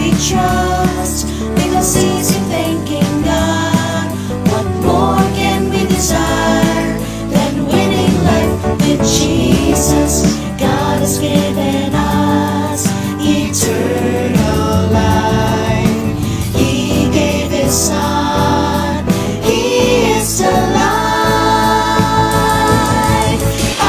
we trust, because easy thanking God. What more can we desire than winning life with Jesus? God has given us eternal life. He gave His Son. He is the light. I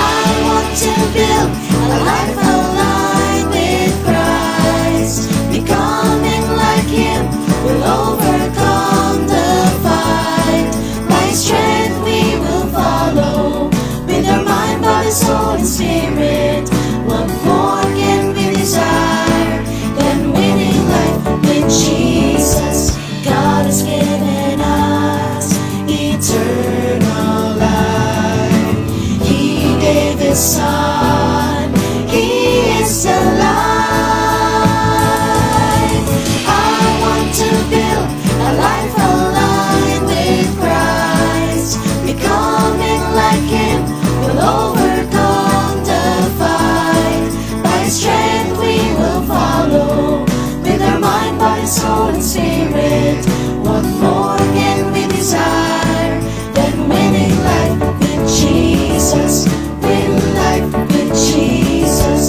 want to build a life aligned with Christ. Becoming like Him will overcome the fight. By strength we will follow, with our mind, body, soul, and spirit. What more can we desire than winning life with Jesus? God has given us eternal life. He gave His Son. He is the light. I want to build a life aligned with Christ. Becoming like Him will overcome the fight. By strength we will follow, with our mind, body, soul, and spirit. What more can we desire than winning life with Jesus? Win life with Jesus.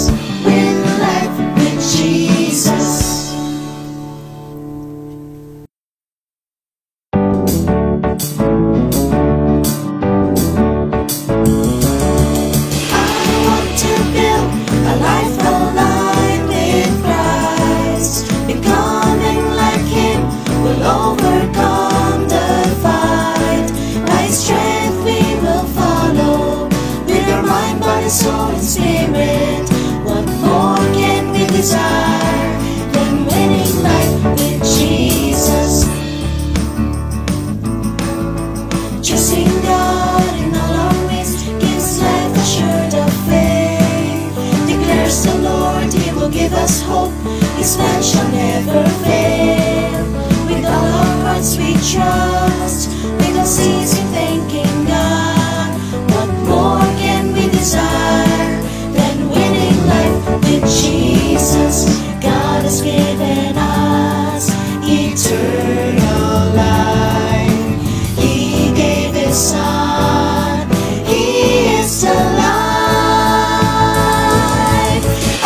Win life with Jesus. I want to build a life aligned with Christ. Becoming like Him will overcome the fight. By strength we will follow, with our mind, body, soul, and spirit. What more can we desire than winning life with Jesus? Trusting God in all our ways gives life assured of faith. Declares the Lord, He will give us hope. His plan shall never fail. With all our hearts we trust, because easy thanking God. What more can we desire than winning life with Jesus? God has given us eternal life. He gave His Son. He is the light. I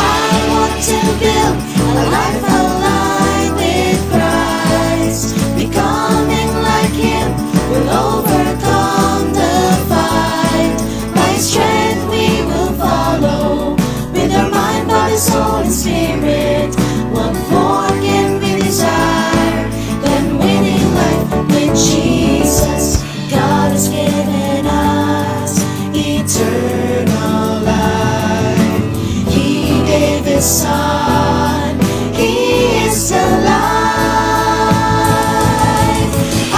want to build a life aligned with Christ. Becoming like Him will overcome the fight. By strength we will follow, with our mind, body, soul, and spirit. What more can we desire than winning life with Jesus? God has given us eternal life. He gave His Son. He is the light. I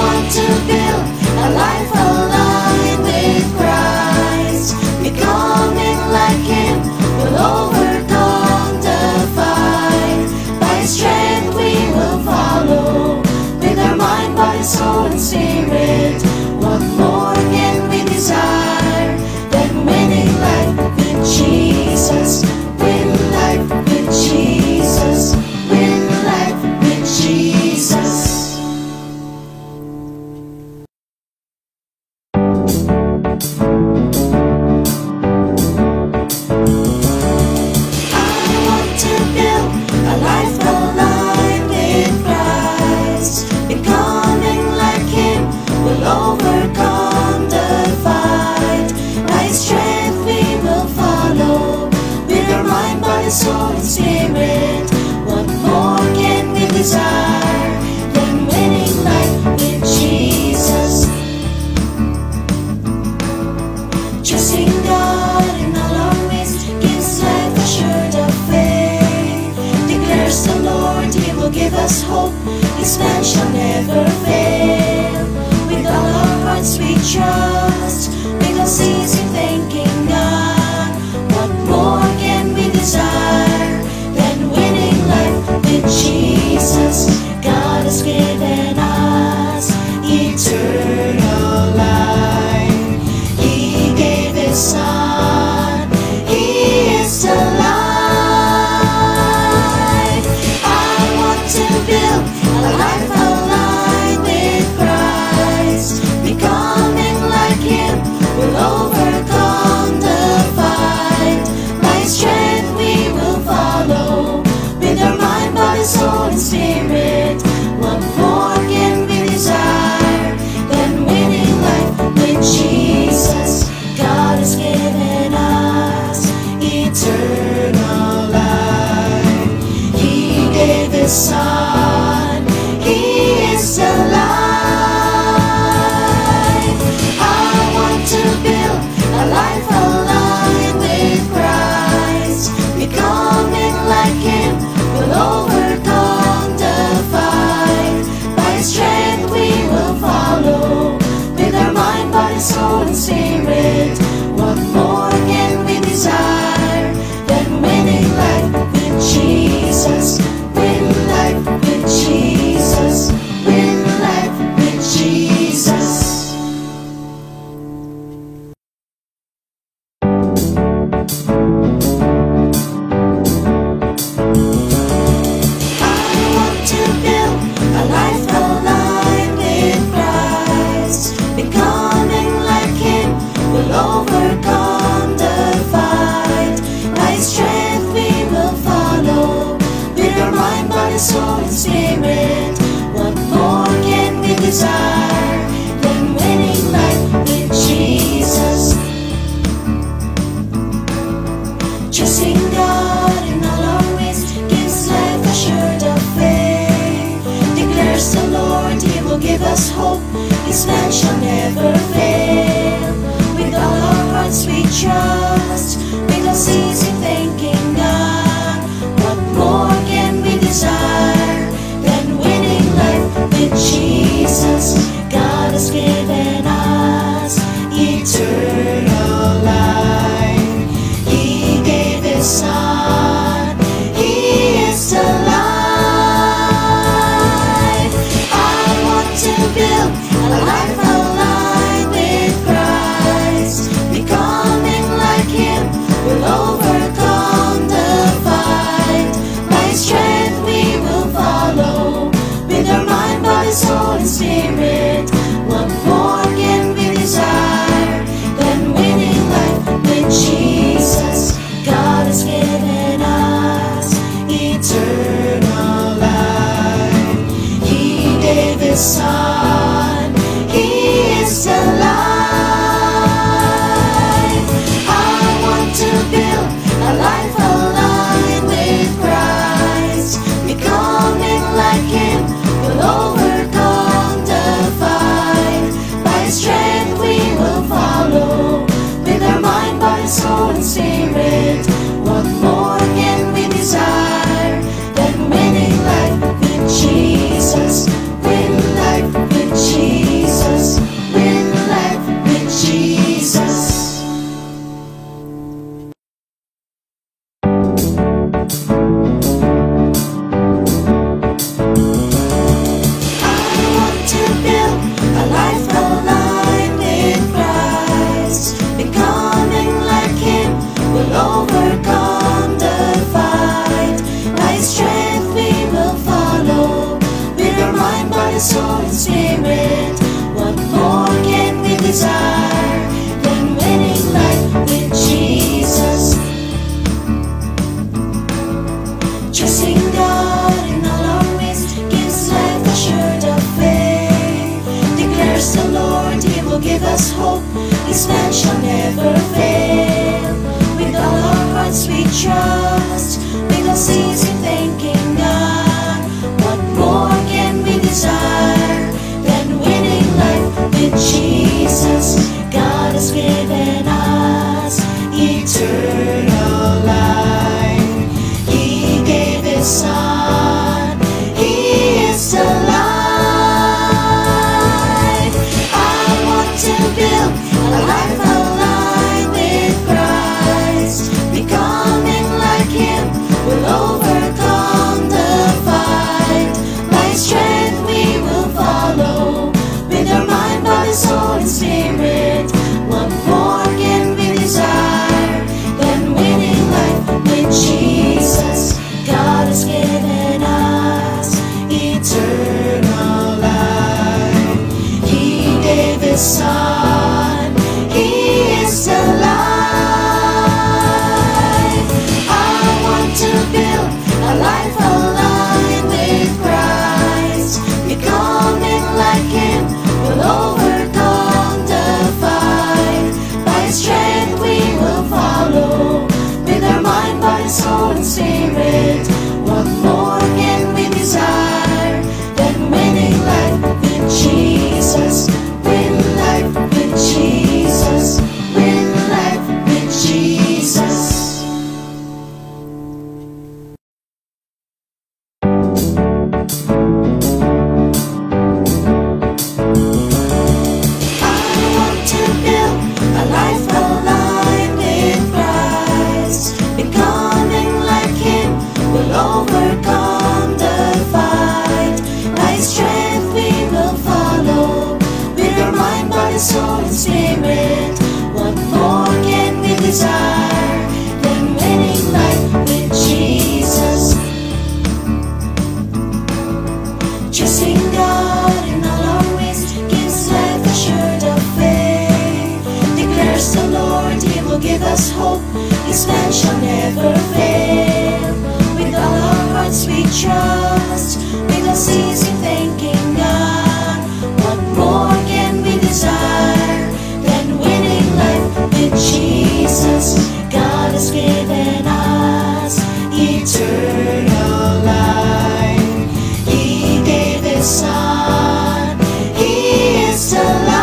want to build a life aligned with Christ. Becoming like Him will overcome the fight. By strength we will follow, with our mind, body, soul, and spirit. What more can we desire than winning life with Jesus? Win life with Jesus. Win life with Jesus. I want to build a life aligned with Christ. Becoming like Him will overcome the fight. By strength we will follow, with our mind, body, soul, and spirit. What more can we desire than winning life with Jesus? Trusting God in all our ways gives life assured of faith. Declares the Lord, He will give us hope. His plan shall never fail. With all our hearts we trust, because easy thanking God. What more can we desire than winning life with Jesus? God has given us eternal life. He gave His Son. He is the light. I and spirit. What more can we desire than winning life with Jesus? God has given us eternal life. He gave His Son. He is the life. I want to build a life aligned with Christ. Becoming like Him will overcome the fight. By His strength we will follow, with our mind, body, soul, and spirit. What more can we desire than winning life with Jesus? Win life with Jesus. Win life with Jesus. I want to build a life aligned with Christ. Becoming like Him will overcome the fight. By His strength we will follow, with our mind, body, soul, and spirit. What more can we desire than winning life with Jesus? Trusting God in all our ways gives life assured of faith. Declares the Lord, He will give us hope. His plan shall never fail. With all our hearts we trust, without ceasing thanking God. What more can we desire than winning life with Jesus? God has given us eternal life. He gave His Son. He is the life. I want to build a life aligned with Christ. Becoming like Him will overcome the fight. By His strength we will follow, with our mind, body, soul, and spirit. What more can we desire than winning life with Jesus? God has given us eternal life. He gave His Son. He is the life. I want to build a life aligned with Christ. Becoming like Him will overcome the fight. By His strength we will follow, with our mind, body, soul, and spirit. What more can we desire than winning life with Jesus? Win life with Jesus. Win life with Jesus. I want to build a life aligned with Christ. Becoming like Him will overcome the fight. By His strength we will follow, with our mind, body, soul, and spirit. What more can we desire than winning life with Jesus? Trusting God in all our ways gives life assured of faith. Declares the Lord, He will give us hope. His plan shall never fail. With all our hearts we trust, without ceasing thanking God. What more can we desire than winning His plan shall never fail. With all our hearts we trust, without ceasing thanking God. What more can we desire than winning life with Jesus? God has given us eternal life. He gave His Son. He is the life.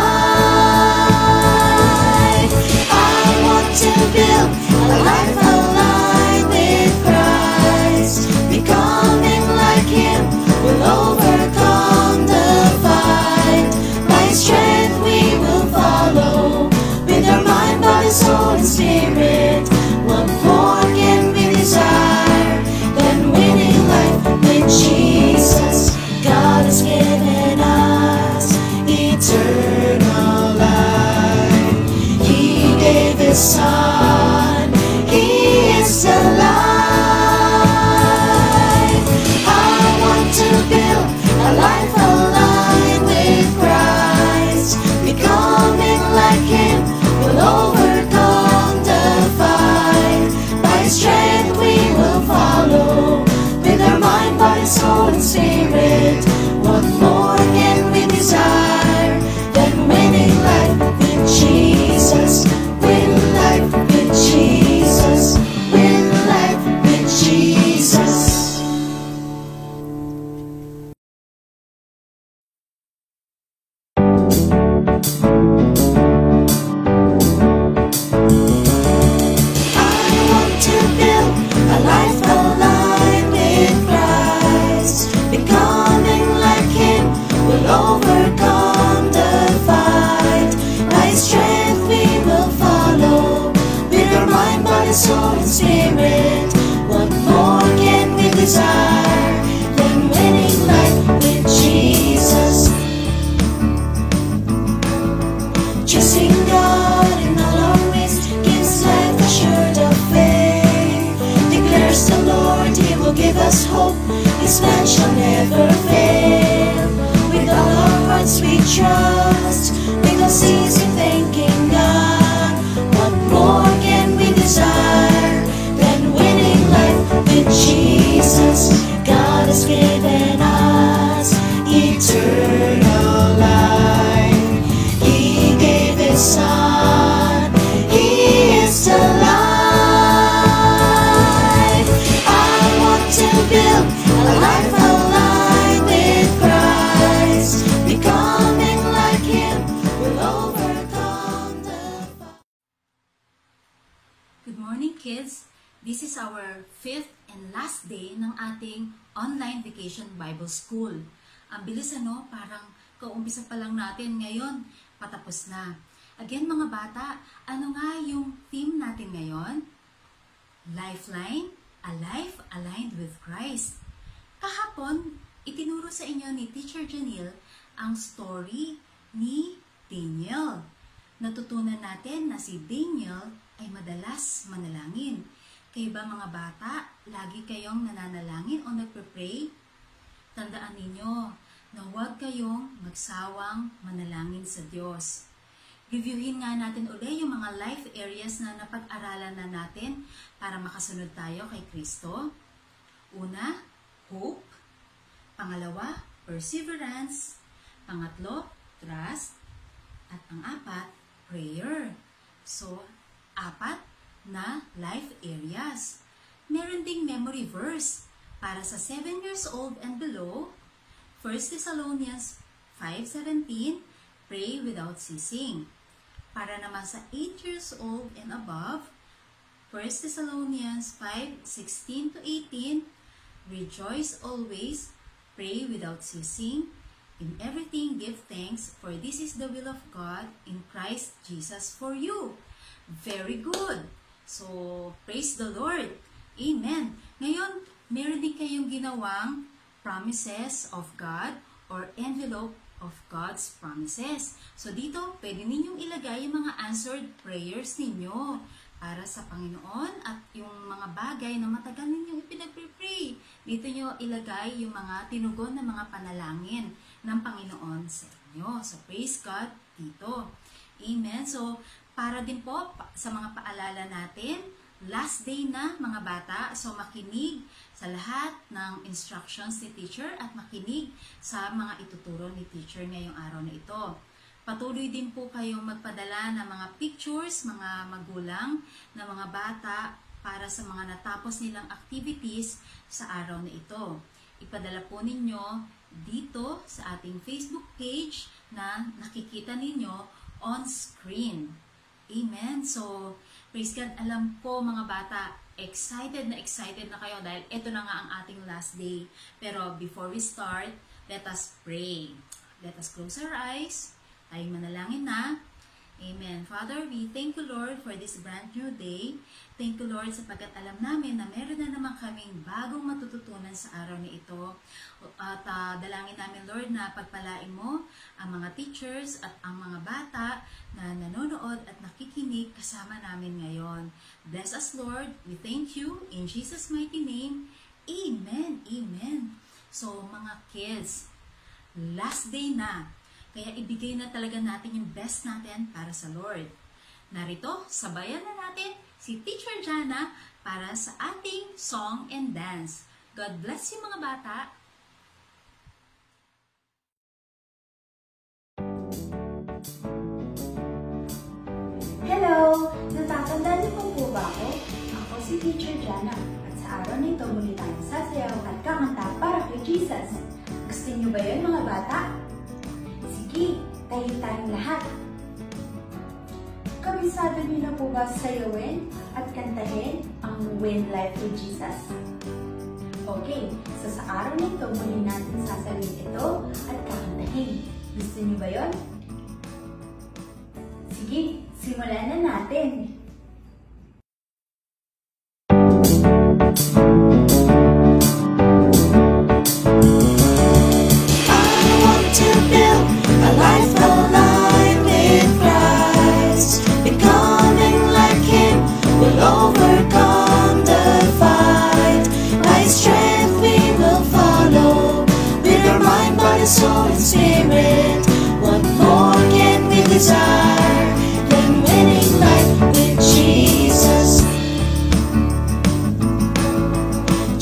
I want to build a life aligned with Christ. Becoming like Him will overcome the fight. By His strength we will follow, with our mind, body, soul, and spirit. What more can we desire than winning life with Jesus? God has given us eternal life. He gave His Son. He is alive. I want to build a life aligned with Christ. Becoming like Him will overcome the fight. By His strength we will follow, with our mind, body, soul, and spirit. What more can we desire than winning life with Jesus? Win life with Jesus. Win life with Jesus. I want to build a life aligned with Christ. Becoming like Him will overcome the fight. By His strength we will follow, with our mind, body, soul, and spirit. What more can we desire than winning life with Jesus? Trusting God in all our ways gives life assured of faith. Declares the Lord, He will give us hope. His plan shall never fail. With all our hearts we trust, without ceasing thanking God. What more can we desire than winning life with Jesus? God has given us eternal life. He gave His Son. He is the life. I want to build a life aligned with Christ. Becoming like Him will overcome the fight. Good morning, kids! This is our 5th and last day ng ating online vacation Bible School. Ang bilis parang kaumpisa pa lang natin ngayon, patapos na. Again mga bata, ano nga yung theme natin ngayon? Lifeline, a life aligned with Christ. Kahapon, itinuro sa inyo ni Teacher Janelle ang story ni Daniel. Natutunan natin na si Daniel ay madalas manalangin. Kayo ba mga bata, lagi kayong nananalangin o nagpe-pray? Tandaan ninyo na huwag kayong magsawang manalangin sa Diyos. Reviewin nga natin ulit yung mga life areas na napag-aralan na natin para makasunod tayo kay Kristo. Una, hope. Pangalawa, perseverance. Pangatlo, trust. At pang-apat, prayer. So, 4 na life areas. Meron ding memory verse para sa 7 years old and below. 1 Thessalonians 5:17, pray without ceasing. Para naman sa 8 years old and above, 1 Thessalonians 5:16-18, rejoice always, Pray without ceasing. In everything, give thanks, for this is the will of God in Christ Jesus for you. Very good. So, praise the Lord. Amen. Ngayon, meron din kayong ginawang promises of God or envelope of God's promises. So, dito, pwede ninyong ilagay yung mga answered prayers ninyo para sa Panginoon at yung mga bagay na matagal ninyong ipinagpipray. Dito nyo ilagay yung mga tinugon na mga panalangin ng Panginoon sa inyo. So, praise God dito. Amen. So, para din po sa mga paalala natin, last day na mga bata. So, makinig sa lahat ng instructions ni teacher at makinig sa mga ituturo ni teacher ngayong araw na ito. Patuloy din po kayong magpadala ng mga pictures, mga magulang, na mga bata para sa mga natapos nilang activities sa araw na ito. Ipadala po ninyo dito sa ating Facebook page na nakikita ninyo on screen. Amen. So, praise God, alam ko mga bata, excited na kayo dahil ito na nga ang ating last day. Pero before we start, let us pray. Let us close our eyes. Tayong manalangin na. Amen. Father, we thank you, Lord, for this brand new day. Thank you, Lord, sapagkat alam namin na meron na naman kaming bagong matututunan sa araw na ito. At dalangin namin, Lord, na pagpalain mo ang mga teachers at ang mga bata na nanonood at nakikinig kasama namin ngayon. Bless us, Lord. We thank you. In Jesus' mighty name, amen. Amen. So, mga kids, last day na. Kaya ibigay na talaga natin yung best natin para sa Lord. Narito, sabayan na natin si Teacher Jana para sa ating song and dance. God bless you mga bata! Hello! Natatandaan niyo po ba ako? Ako si Teacher Jana. At sa araw na ito, muli tayong sasayaw at kakanta para kay Jesus. Gusto niyo ba yun mga bata? Sige, tayo tayong lahat. Kabisado niyo na po ba sayawin at kantahin ang Win Life with Jesus? Okay, so sa araw na ito, muli natin sasayaw ito at kakantahin. Gusto niyo ba yun? Sige, simulan na natin. Overcome the fight. By His strength we will follow. With our mind, body, soul, and spirit. What more can we desire than winning life with Jesus?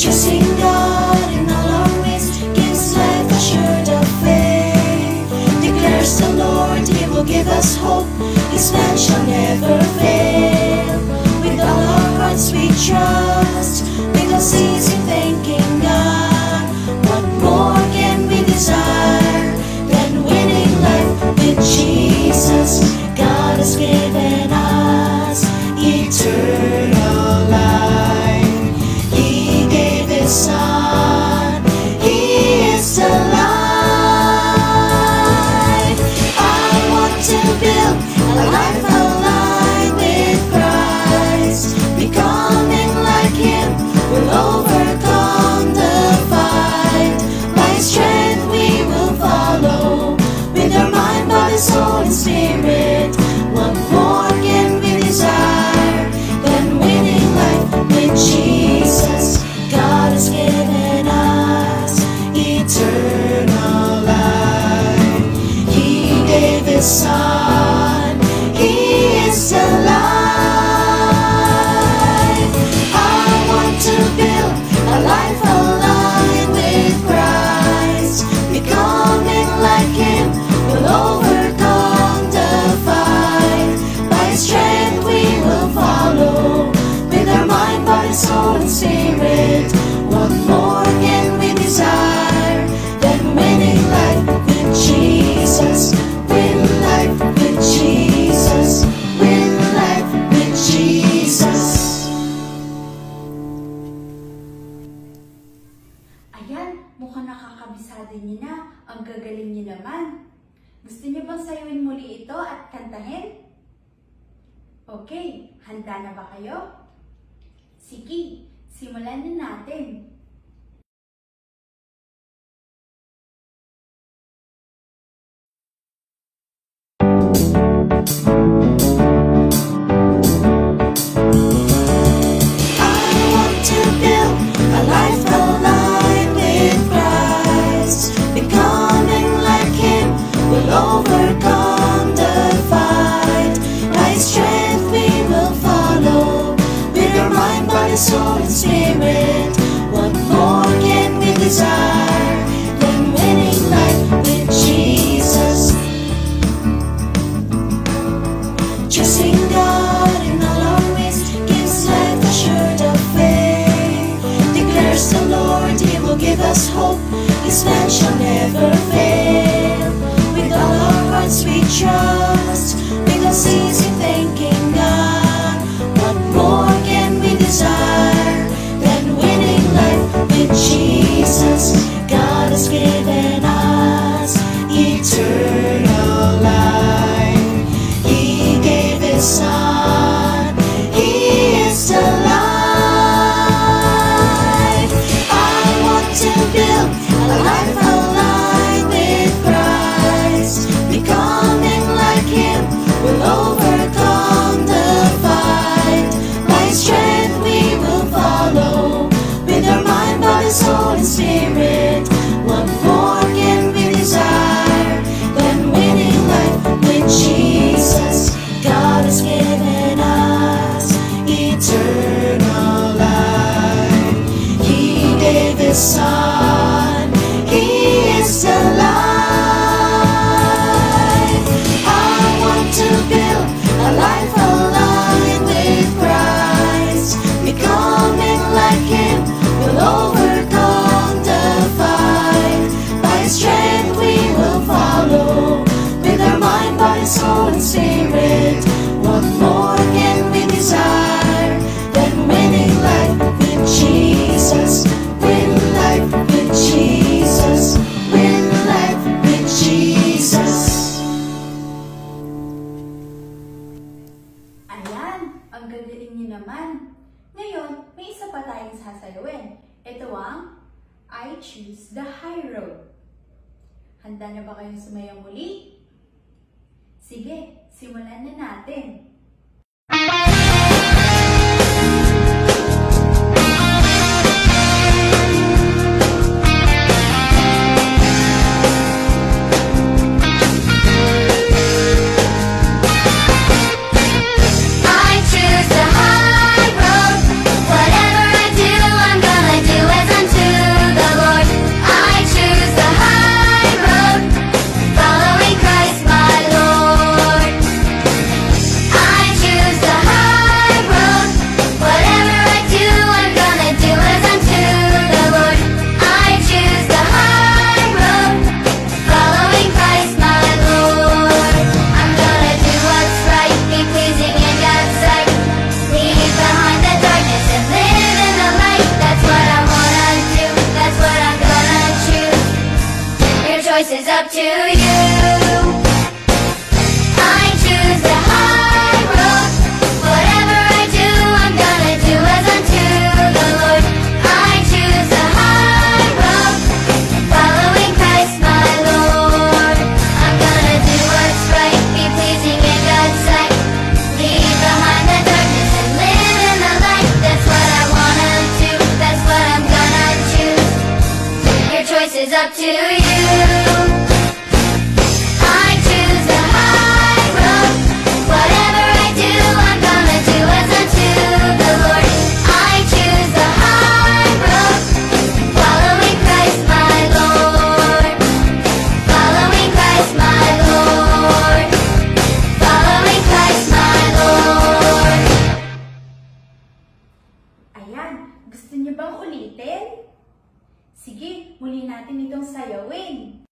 Trusting God in all our ways gives life assured of faith. Declares the Lord, He will give us hope. His plan shall never fail. With all our hearts we trust, we will cease in thanking God. What more can we desire than winning life with Jesus? God has given us eternal life. He gave His Son, He is the life. I want to build a life alive with Christ. Becoming like Him will overcome the fight. By His strength we will follow. With our mind, body, soul, and spirit. What more can we desire than winning life with Jesus? God has given us eternal life. He gave His Son, He is the life. I want to build a life alive with Christ. Becoming like Him will overcome the fight. By His strength we will follow. With our mind, body, soul, and spirit. What more can we desire than Ayan, mukhang nakakabisado niyo na. Ang gagaling niyo naman. Gusto niyo bang sayawin muli ito at kantahin? Okay, handa na ba kayo? Sige, simulan na natin. Overcome the fight. By His strength we will follow. With our mind, body, soul, and spirit. What more can we desire than winning life with Jesus? Trusting God in all our ways gives life assured of faith. Declares the Lord, He will give us hope. His plan shall never fail. With all our hearts we trust, we don't cease in thanking God. What more can we desire than winning life with Jesus? God has given us eternal life. He gave His Son, He is the life. I want to build a life aligned with Christ. Becoming like Him will overcome the fight. By His strength we will follow. With our mind, body, soul, and spirit. What more can we desire than winning life with Jesus? God has given us eternal life. He gave His Son, He is the life. I want to build a life aligned with Christ. Becoming like Him will overcome the fight. By His strength we will follow. With our mind, body, soul, and spirit. What more can we desire than winning life with Jesus? Win life with Jesus. Win life with Jesus. Ayan, ang gagaling niyo naman. Ngayon, may isa pa tayong sasayawin. Ito ang I Choose the High Road. Handa na ba kayong sumayaw muli? Sige, simulan na natin. I choose the high road. Whatever I do, I'm gonna do as unto the Lord. I choose the high road, following Christ my Lord. I choose the high road. Whatever I do, I'm gonna do as unto the Lord. I choose the high road, following Christ my Lord. I'm gonna do what's right, be pleasing in God's sight. Leave behind the darkness and live in the light. That's what I wanna do, that's what I'm gonna choose. Your choice is up to you. I choose the high road. Whatever I do, I'm gonna do as unto the Lord. I choose the high road, following Christ my Lord. I'm gonna do what's right, be pleasing in God's sight. Leave behind the darkness and live in the light. That's what I wanna do, that's what I'm gonna choose. Your choice is up to you. I choose the high road. Whatever I do, I'm gonna do as unto the Lord. I choose the high road, following Christ my Lord. Following Christ my Lord. Following Christ my Lord. Ayan, gusto niyo bang ulitin? Sige, muli natin itong sayawin.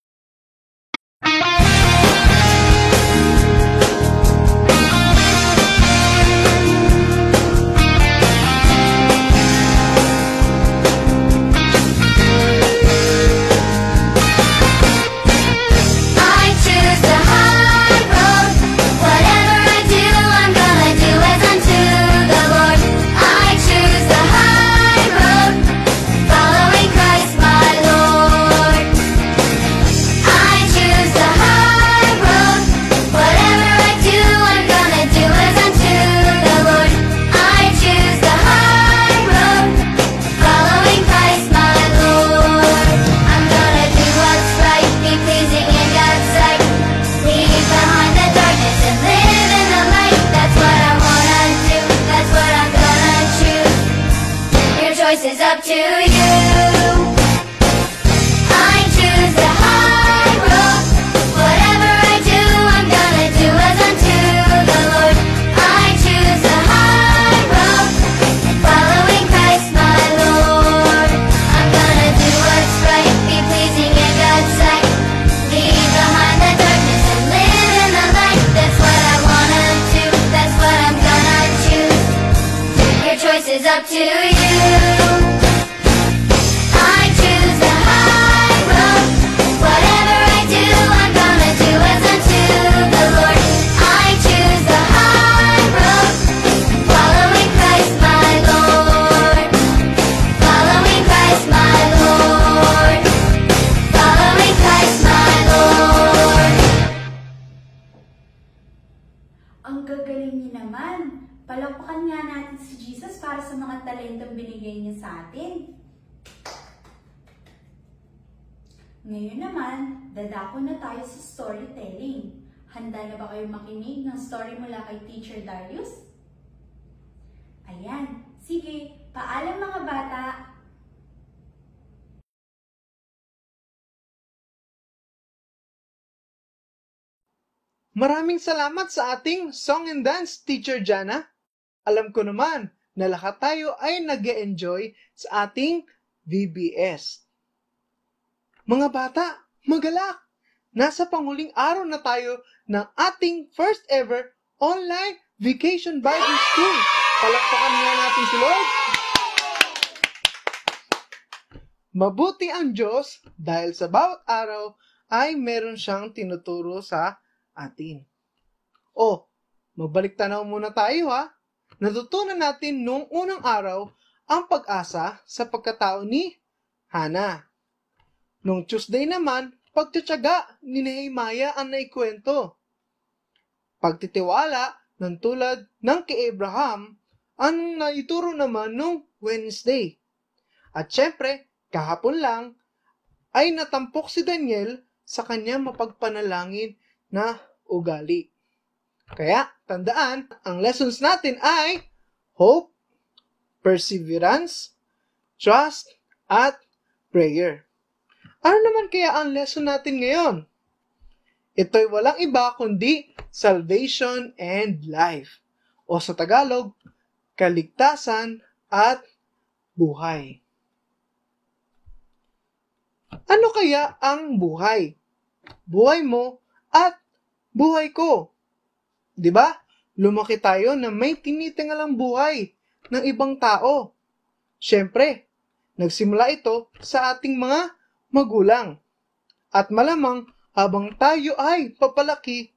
natin si Jesus para sa mga talentong binigay niya sa atin. Ngayon naman, dadako na tayo sa storytelling. Handa na ba kayo makinig ng story mula kay Teacher Darius? Ayan, sige, paalam mga bata! Maraming salamat sa ating Song and Dance, Teacher Jana. Alam ko naman na lahat tayo ay nag-e-enjoy sa ating VBS. Mga bata, magalak! Nasa panghuling araw na tayo ng ating first ever online Vacation Bible School. Palakpakan nga natin si Lord. Mabuti ang Diyos dahil sa bawat araw ay meron siyang tinuturo sa atin. Magbalik tanaw muna tayo ha. Natutunan natin noong unang araw ang pag-asa sa pagkatao ni Hana. Noong Tuesday naman, pagtitiyaga ni Nehemiah ang naikwento. Pagtitiwala ng tulad ng kay Abraham ang naituro naman noong Wednesday. At syempre, kahapon lang ay natampok si Daniel sa kanyang mapagpanalangin na ugali. Kaya, tandaan, ang lessons natin ay hope, perseverance, trust, at prayer. Ano naman kaya ang lesson natin ngayon? Ito'y walang iba kundi salvation and life. O sa Tagalog, kaligtasan at buhay. Ano kaya ang buhay? Buhay mo at buhay ko. 'Di ba? Lumaki tayo na may tinitingalang buhay ng ibang tao. Siyempre, nagsimula ito sa ating mga magulang. At malamang habang tayo ay papalaki,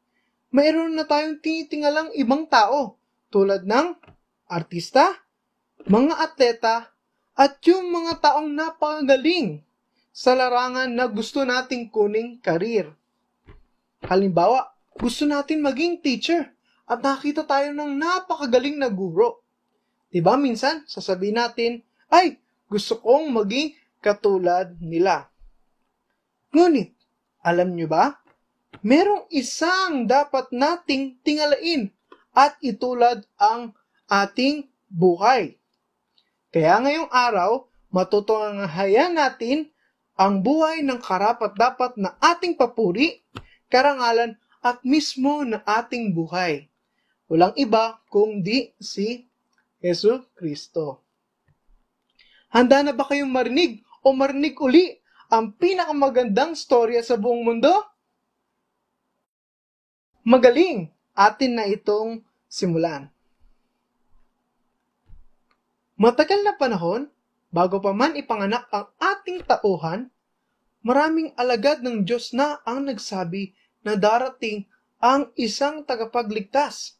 mayroon na tayong tinitingalang ibang tao tulad ng artista, mga atleta, at yung mga taong napakagaling sa larangan na gusto nating kuning karir. Halimbawa, gusto natin maging teacher at nakita tayo ng napakagaling na guro. Diba minsan, sasabihin natin, ay, gusto kong maging katulad nila. Ngunit, alam nyo ba? Merong isang dapat nating tingalain at itulad ang ating buhay. Kaya ngayong araw, matutunghayan natin ang buhay ng karapat-dapat na ating papuri, karangalan at mismo na ating buhay. Walang iba kundi si Yesu Kristo. Handa na ba kayong marinig o marinig uli ang pinakamagandang storya sa buong mundo? Magaling! Atin na itong simulan. Matagal na panahon, bago pa man ipanganak ang ating tauhan, maraming alagad ng Diyos na ang nagsabi na darating ang isang tagapagligtas.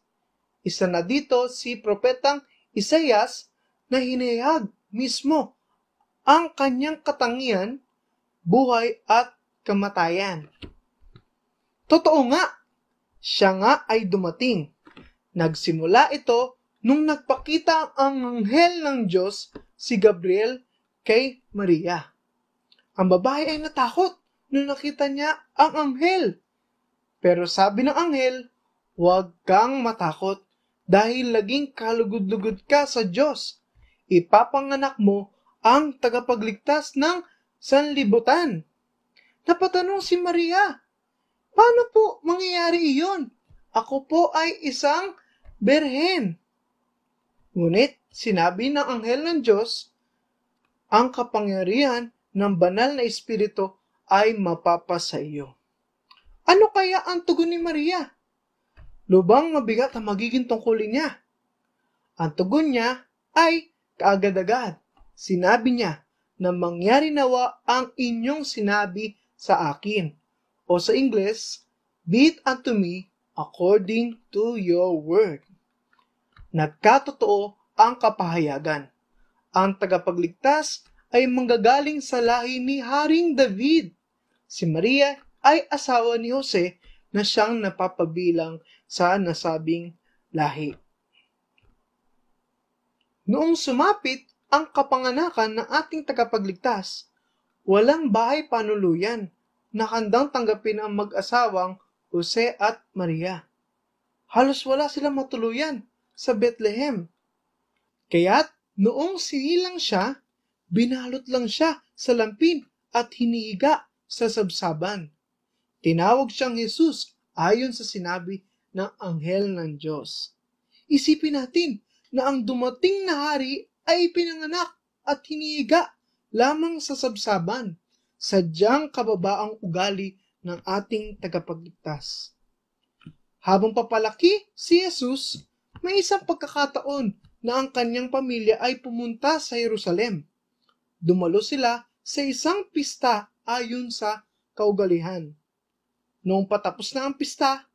Isa na dito si Propetang Isaias na hinayag mismo ang kanyang katangian, buhay at kamatayan. Totoo nga, siya nga ay dumating. Nagsimula ito nung nagpakita ang anghel ng Diyos, si Gabriel, kay Maria. Ang babae ay natakot nung nakita niya ang anghel. Pero sabi ng anghel, huwag kang matakot dahil laging kalugod-lugod ka sa Diyos. Ipapanganak mo ang tagapagligtas ng sanlibutan. Napatanong si Maria, paano po mangyayari iyon? Ako po ay isang berhen. Ngunit sinabi ng anghel ng Diyos, ang kapangyarihan ng banal na espiritu ay mapapasa iyo. Ano kaya ang tugon ni Maria? Lubang mabigat ang magiging tungkulin niya. Ang tugon niya ay kaagad-agad. Sinabi niya na mangyari nawa ang inyong sinabi sa akin. O sa Ingles, be it unto me according to your word. Nagkatotoo ang kapahayagan. Ang tagapagligtas ay manggagaling sa lahi ni Haring David. Si Maria ay asawa ni Jose na siyang napapabilang sa nasabing lahi. Noong sumapit ang kapanganakan ng ating tagapagligtas, walang bahay panuluyan na handang tanggapin ang mag-asawang Jose at Maria. Halos wala silang matuluyan sa Bethlehem. Kaya't noong sinilang siya, binalot lang siya sa lampin at hinihiga sa sabsaban. Tinawag siyang Jesus ayon sa sinabi ng anghel ng Diyos. Isipin natin na ang dumating na hari ay pinanganak at hinihiga lamang sa sabsaban, sadyang kababaang ugali ng ating tagapagligtas. Habang papalaki si Jesus, may isang pagkakataon na ang kanyang pamilya ay pumunta sa Jerusalem. Dumalo sila sa isang pista ayon sa kaugalian. Noong patapos na ang pista,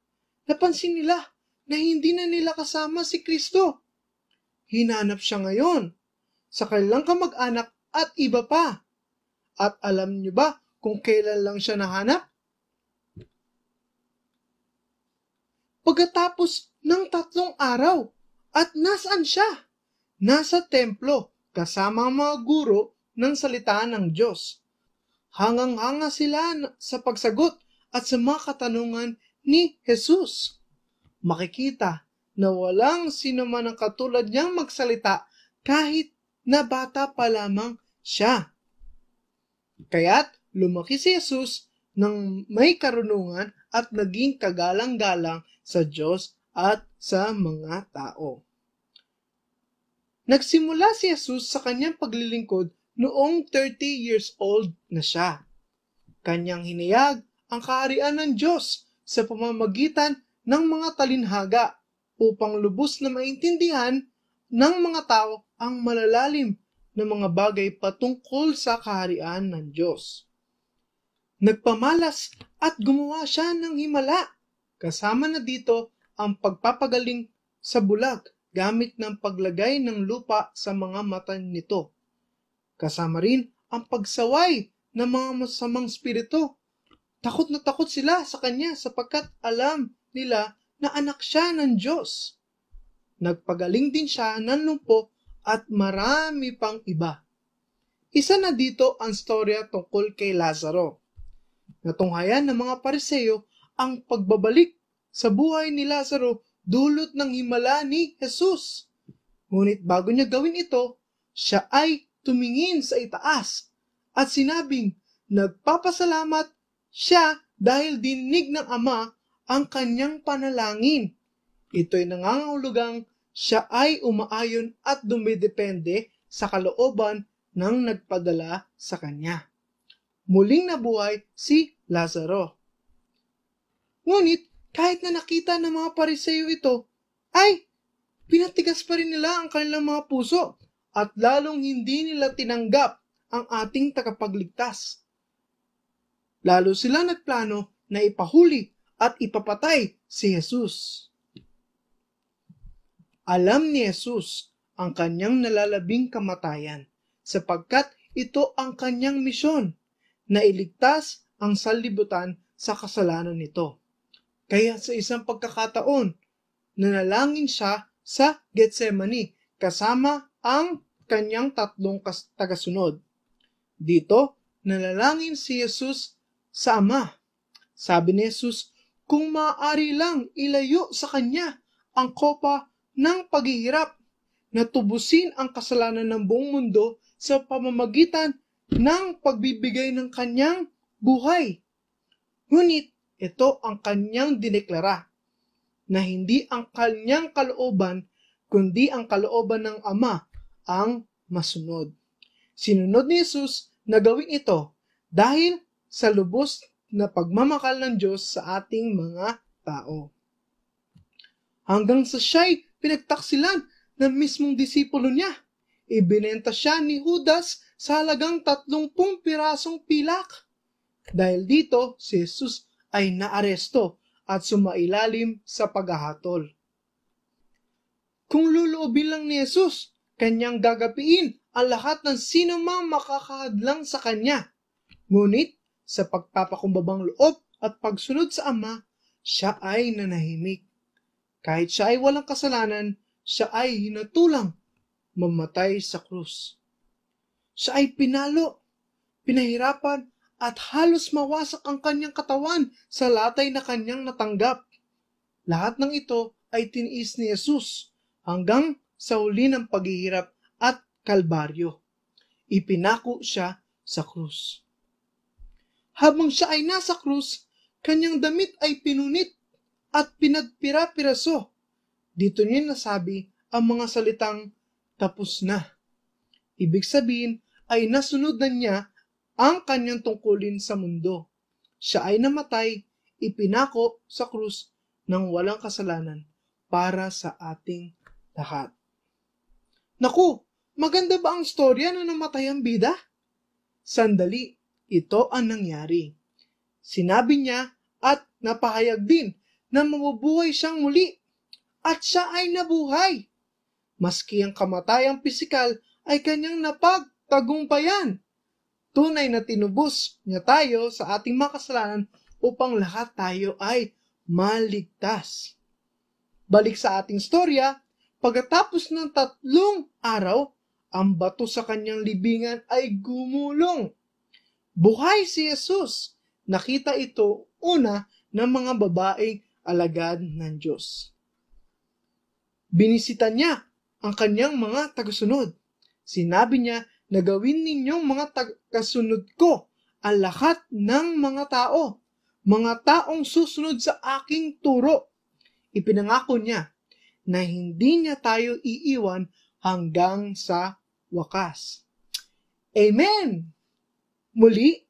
napansin nila na hindi na nila kasama si Kristo. Hinanap siya ngayon sa kanilang kamag-anak at iba pa. At alam niyo ba kung kailan lang siya nahanap? Pagkatapos ng 3 araw. At nasaan siya? Nasa templo kasama ang mga guro ng salita ng Diyos. Hangang-hanga sila sa pagsagot at sa mga katanungan ni Jesus. Makikita na walang sino man ang katulad niyang magsalita kahit na bata pa lamang siya. Kaya't lumaki si Jesus ng may karunungan at naging kagalang-galang sa Diyos at sa mga tao. Nagsimula si Jesus sa kanyang paglilingkod noong 30 years old na siya. Kanyang hinayag ang kaharian ng Diyos sa pamamagitan ng mga talinhaga upang lubos na maintindihan ng mga tao ang malalalim na mga bagay patungkol sa kaharian ng Diyos. Nagpamalas at gumawa siya ng himala. Kasama na dito ang pagpapagaling sa bulag gamit ng paglagay ng lupa sa mga mata nito. Kasama rin ang pagsaway ng mga masamang spirito. Takot na takot sila sa kanya sapagkat alam nila na anak siya ng Diyos. Nagpagaling din siya ng lumpo at marami pang iba. Isa na dito ang storya tungkol kay Lazaro. Natunghayan ng mga Pariseo ang pagbabalik sa buhay ni Lazaro dulot ng himala ni Jesus. Ngunit bago niya gawin ito, siya ay tumingin sa itaas at sinabing nagpapasalamat siya dahil dinig ng Ama ang kanyang panalangin. Ito'y nangangahulugang siya ay umaayon at dumidepende sa kalooban ng nagpadala sa kanya. Muling nabuhay si Lazaro. Ngunit kahit na nakita ng mga Pariseo ito, ay pinatigas pa rin nila ang kanilang mga puso at lalong hindi nila tinanggap ang ating tagapagligtas. Lalo sila nagplano na ipahuli at ipapatay si Jesus. Alam ni Jesus ang kanyang nalalabing kamatayan sapagkat ito ang kanyang misyon na iligtas ang sanlibutan sa kasalanan nito. Kaya sa isang pagkakataon, nanalangin siya sa Getsemani kasama ang kanyang 3 tagasunod. Dito, nanalangin si Jesus sa Ama. Sabi ni Jesus, kung maaari lang ilayo sa kanya ang kopa ng paghihirap na tubusin ang kasalanan ng buong mundo sa pamamagitan ng pagbibigay ng kanyang buhay. Ngunit ito ang kanyang dineklara na hindi ang kanyang kalooban kundi ang kalooban ng Ama ang masunod. Sinunod ni Jesus na gawin ito dahil sa lubos na pagmamahal ng Diyos sa ating mga tao. Hanggang sa siya'y pinagtaksilan ng mismong disipulo niya. Ibinenta siya ni Judas sa halagang 30 pirasong pilak. Dahil dito, si Jesus ay naaresto at sumailalim sa paghahatol. Kung luluobin lang ni Jesus, kanyang gagapiin ang lahat ng sino mang makakahadlang sa kanya. Ngunit, sa pagpapakumbabang loob at pagsunod sa Ama, siya ay nanahimik. Kahit siya ay walang kasalanan, siya ay hinatulang mamatay sa krus. Siya ay pinalo, pinahirapan, at halos mawasak ang kanyang katawan sa latay na kanyang natanggap. Lahat ng ito ay tiniis ni Jesus hanggang sa huli ng paghihirap at kalbaryo. Ipinako siya sa krus. Habang siya ay nasa krus, kanyang damit ay pinunit at pinagpira-piraso. Dito niya nasabi ang mga salitang tapos na. Ibig sabihin ay nasunod na niya ang kanyang tungkulin sa mundo. Siya ay namatay, ipinako sa krus ng walang kasalanan para sa ating lahat. Naku, maganda ba ang storya na namatay ang bida? Sandali, ito ang nangyari. Sinabi niya at napahayag din na mabubuhay siyang muli at siya ay nabuhay. Maski ang kamatayang pisikal ay kanyang napagtagumpayan. Tunay na tinubos niya tayo sa ating mga kasalanan upang lahat tayo ay maligtas. Balik sa ating storya, pagkatapos ng 3 araw, ang bato sa kanyang libingan ay gumulong. Buhay si Jesus. Nakita ito una ng mga babaeng alagad ng Diyos. Binisita niya ang kanyang mga tagasunod. Sinabi niya na gawin ninyong mga tagasunod ko ang lahat ng mga taong susunod sa aking turo. Ipinangako niya na hindi niya tayo iiwan hanggang sa wakas. Amen! Muli,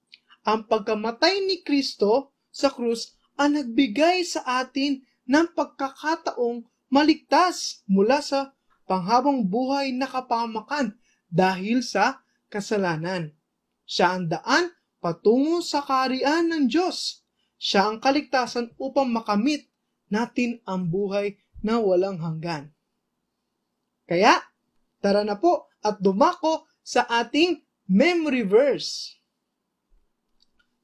ang pagkamatay ni Kristo sa krus ang nagbigay sa atin ng pagkakataong maligtas mula sa panghabang buhay na kapahamakan dahil sa kasalanan. Siya ang daan patungo sa kaharian ng Diyos. Siya ang kaligtasan upang makamit natin ang buhay na walang hanggan. Kaya, tara na po at dumako sa ating memory verse.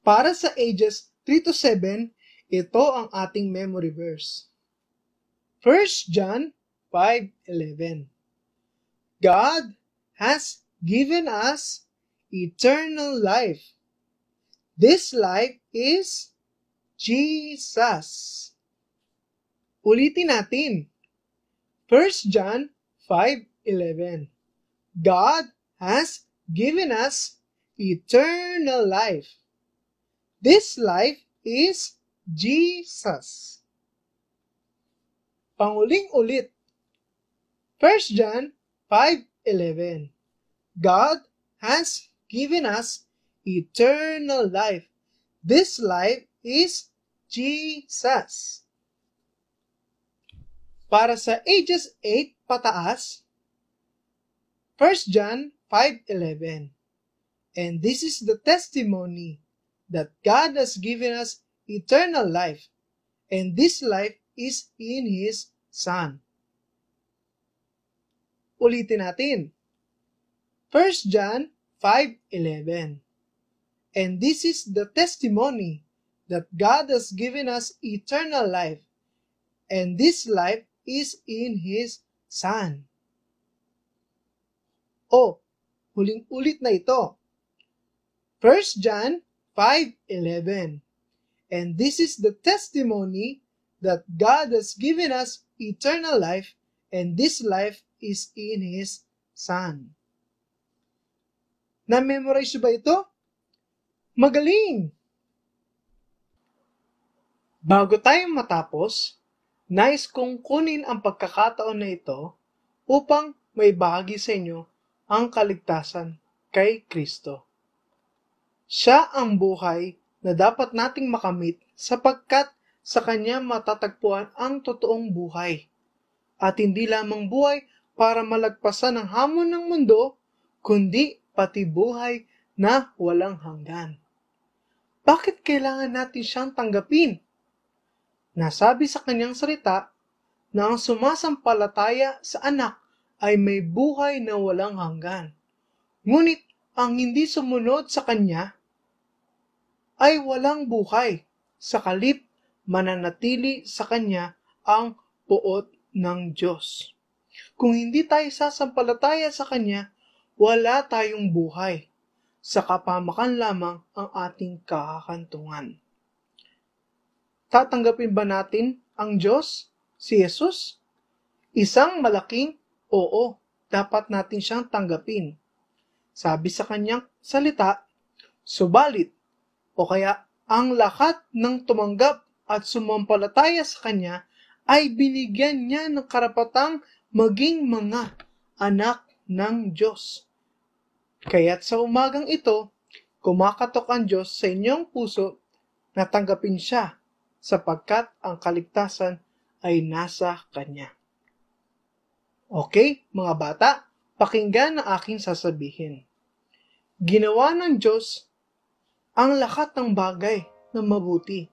Para sa ages 3 to 7, ito ang ating memory verse. 1 John 5:11. God has given us eternal life. This life is Jesus. Ulitin natin. 1 John 5:11. God has given us eternal life. This life is Jesus. Panguling ulit. 1 John 5:11. God has given us eternal life. This life is Jesus. Para sa ages 8 pataas, 1 John 5:11. And this is the testimony that God has given us eternal life, and this life is in His Son. Ulitin natin. 1 John 5:11. And this is the testimony that God has given us eternal life, and this life is in His Son. Huling ulit na ito. 1 John 5:11. And this is the testimony that God has given us eternal life, and this life is in His Son. Na-memorize ba ito? Magaling! Bago tayo matapos, nais kong kunin ang pagkakataon na ito upang may bahagi sa inyo ang kaligtasan kay Kristo. Siya ang buhay na dapat nating makamit sapagkat sa Kanya matatagpuan ang totoong buhay. At hindi lamang buhay para malagpasan ang hamon ng mundo, kundi pati buhay na walang hanggan. Bakit kailangan natin siyang tanggapin? Nasabi sa Kanyang salita na ang sumasampalataya sa anak ay may buhay na walang hanggan. Ngunit ang hindi sumunod sa Kanya ay walang buhay. Sa kalip, mananatili sa Kanya ang puot ng Diyos. Kung hindi tayo sasampalataya sa Kanya, wala tayong buhay. Sa kapamakan lamang ang ating kakakantungan. Tatanggapin ba natin ang Diyos, si Jesus? Isang malaking oo, dapat natin siyang tanggapin. Sabi sa kanyang salita, subalit, o kaya ang lahat ng tumanggap at sumampalataya sa Kanya ay binigyan niya ng karapatang maging mga anak ng Diyos. Kaya't sa umagang ito, kumakatok ang Diyos sa inyong puso na tanggapin siya sapagkat ang kaligtasan ay nasa Kanya. Okay, mga bata, pakinggan ang aking sasabihin. Ginawa ng Diyos ang lahat ng bagay na mabuti.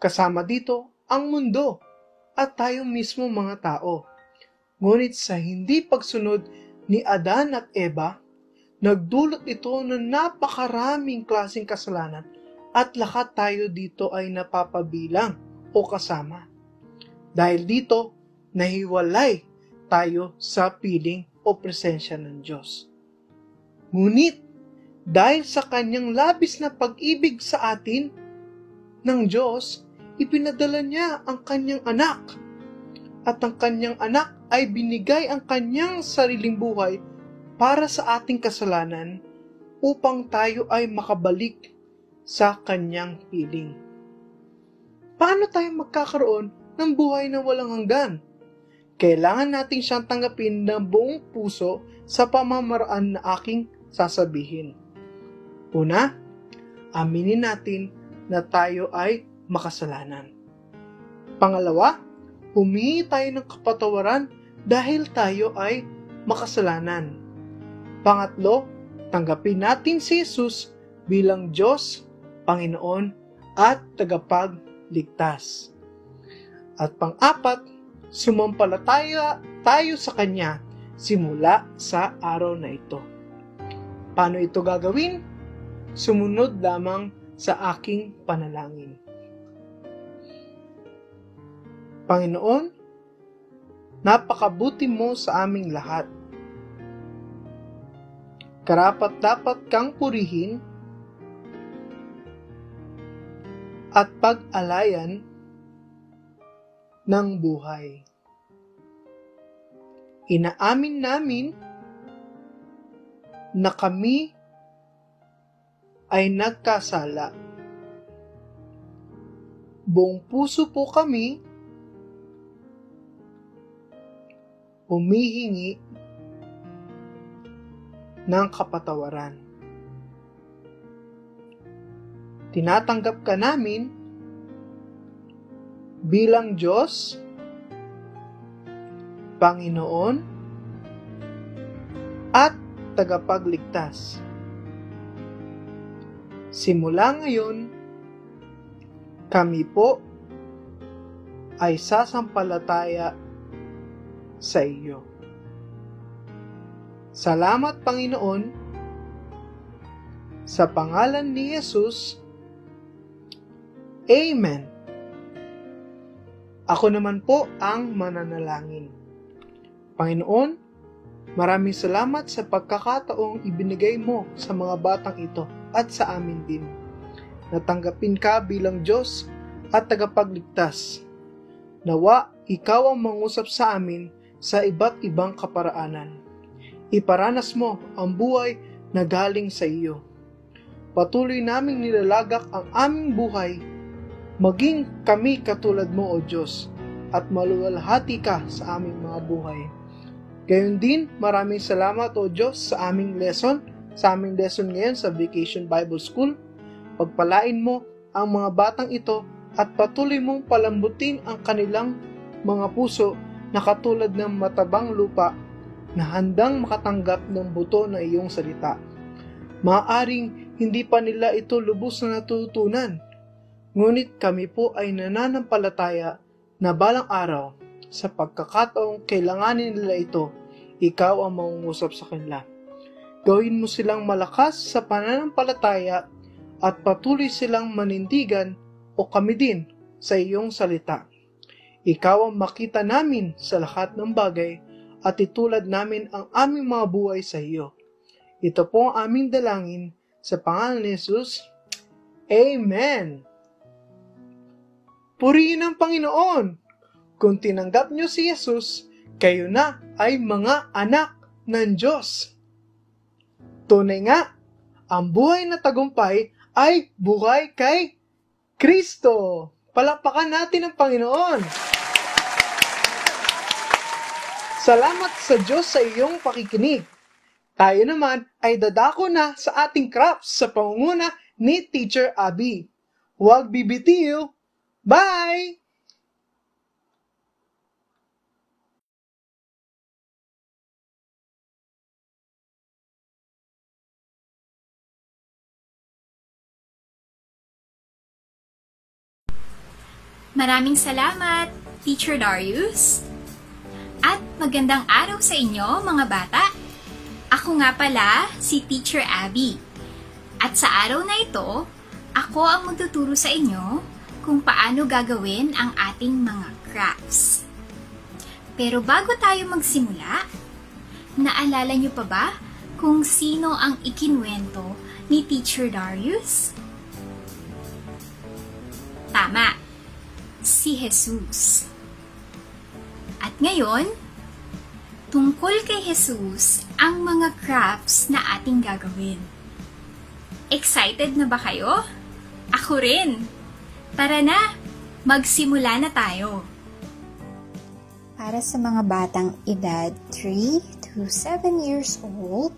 Kasama dito ang mundo at tayo mismo mga tao. Ngunit sa hindi pagsunod ni Adan at Eva, nagdulot ito ng napakaraming klaseng kasalanan at lahat tayo dito ay napapabilang o kasama. Dahil dito, nahiwalay tayo sa piling o presensya ng Diyos. Ngunit, dahil sa Kanyang labis na pag-ibig sa atin ng Diyos, ipinadala niya ang Kanyang anak. At ang Kanyang anak ay binigay ang Kanyang sariling buhay para sa ating kasalanan upang tayo ay makabalik sa Kanyang piling. Paano tayo magkakaroon ng buhay na walang hanggan? Kailangan natin siyang tanggapin ng buong puso sa pamamaraan na aking sasabihin. Una, aminin natin na tayo ay makasalanan. Pangalawa, humingi tayo ng kapatawaran dahil tayo ay makasalanan. Pangatlo, tanggapin natin si Jesus bilang Diyos, Panginoon at tagapagligtas. At pang-apat, sumampalataya tayo sa Kanya simula sa araw na ito. Paano ito gagawin? Sumunod lamang sa aking panalangin. Panginoon, napakabuti mo sa aming lahat. Karapat-dapat kang purihin at pag-alayan ng buhay. Inaamin namin na kami ay nagkasala. Buong puso po kami humihingi ng kapatawaran. Tinatanggap ka namin bilang Diyos, Panginoon, at tagapagligtas. Simula ngayon, kami po ay sasampalataya sa iyo. Salamat, Panginoon, sa pangalan ni Jesus. Amen. Ako naman po ang mananalangin. Panginoon, maraming salamat sa pagkakataong ibinigay mo sa mga batang ito at sa amin din. Natanggapin ka bilang Diyos at tagapagligtas. Nawa, ikaw ang mangusap sa amin sa iba't ibang kaparaanan. Iparanas mo ang buhay na galing sa iyo. Patuloy naming nilalagak ang aming buhay, maging kami katulad mo, O Diyos, at maluwalhati ka sa aming mga buhay. Gayon din, maraming salamat, O Diyos, sa aming lesson ngayon sa Vacation Bible School. Pagpalain mo ang mga batang ito at patuloy mong palambutin ang kanilang mga puso na katulad ng matabang lupa na handang makatanggap ng buto na iyong salita. Maaaring hindi pa nila ito lubos na natutunan, ngunit kami po ay nananampalataya na balang araw, sa pagkakataong kailanganin nila ito, ikaw ang mangungusap sa kanila. Gawin mo silang malakas sa pananampalataya at patuloy silang manindigan o kami din sa iyong salita. Ikaw ang makita namin sa lahat ng bagay at itulad namin ang aming mga buhay sa iyo. Ito po ang aming dalangin sa pangalan ni Jesus. Amen. Purihin ang Panginoon. Kung tinanggap niyo si Jesus, kayo na ay mga anak ng Diyos. Tunay nga, ang buhay na tagumpay ay buhay kay Kristo. Palakpakan natin ang Panginoon. Salamat sa Diyos sa iyong pakikinig. Tayo naman ay dadako na sa ating crafts sa pangunguna ni Teacher Abby. Huwag bibitiw. Bye! Maraming salamat, Teacher Darius. At magandang araw sa inyo, mga bata. Ako nga pala, si Teacher Abby. At sa araw na ito, ako ang magtuturo sa inyo kung paano gagawin ang ating mga crafts. Pero bago tayo magsimula, naalala niyo pa ba kung sino ang ikinwento ni Teacher Darius? Tama! Si Jesus. At ngayon, tungkol kay Jesus ang mga crafts na ating gagawin. Excited na ba kayo? Ako rin! Tara na, magsimula na tayo! Para sa mga batang edad 3 to 7 years old,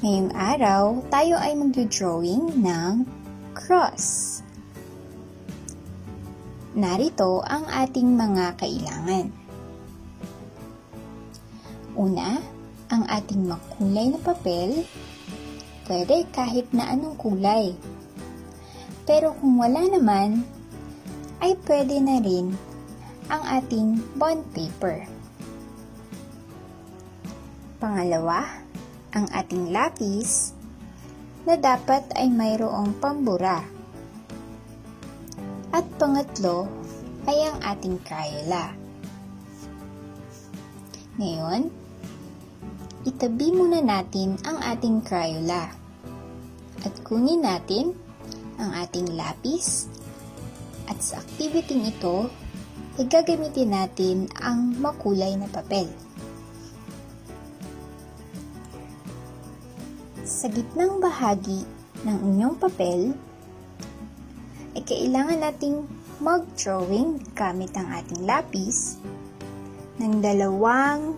ngayong araw tayo ay mag-drawing ng cross. Narito ang ating mga kailangan. Una, ang ating makulay na papel. Pwede kahit na anong kulay. Pero kung wala naman, ay pwede na rin ang ating bond paper. Pangalawa, ang ating lapis na dapat ay mayroong pambura. At pangatlo ay ang ating Crayola. Ngayon, itabi muna natin ang ating Crayola at kunin natin ang ating lapis at sa activity ito ay gagamitin natin ang makulay na papel. Sa gitnang bahagi ng inyong papel ay kailangan nating mag-drawing gamit ang ating lapis ng dalawang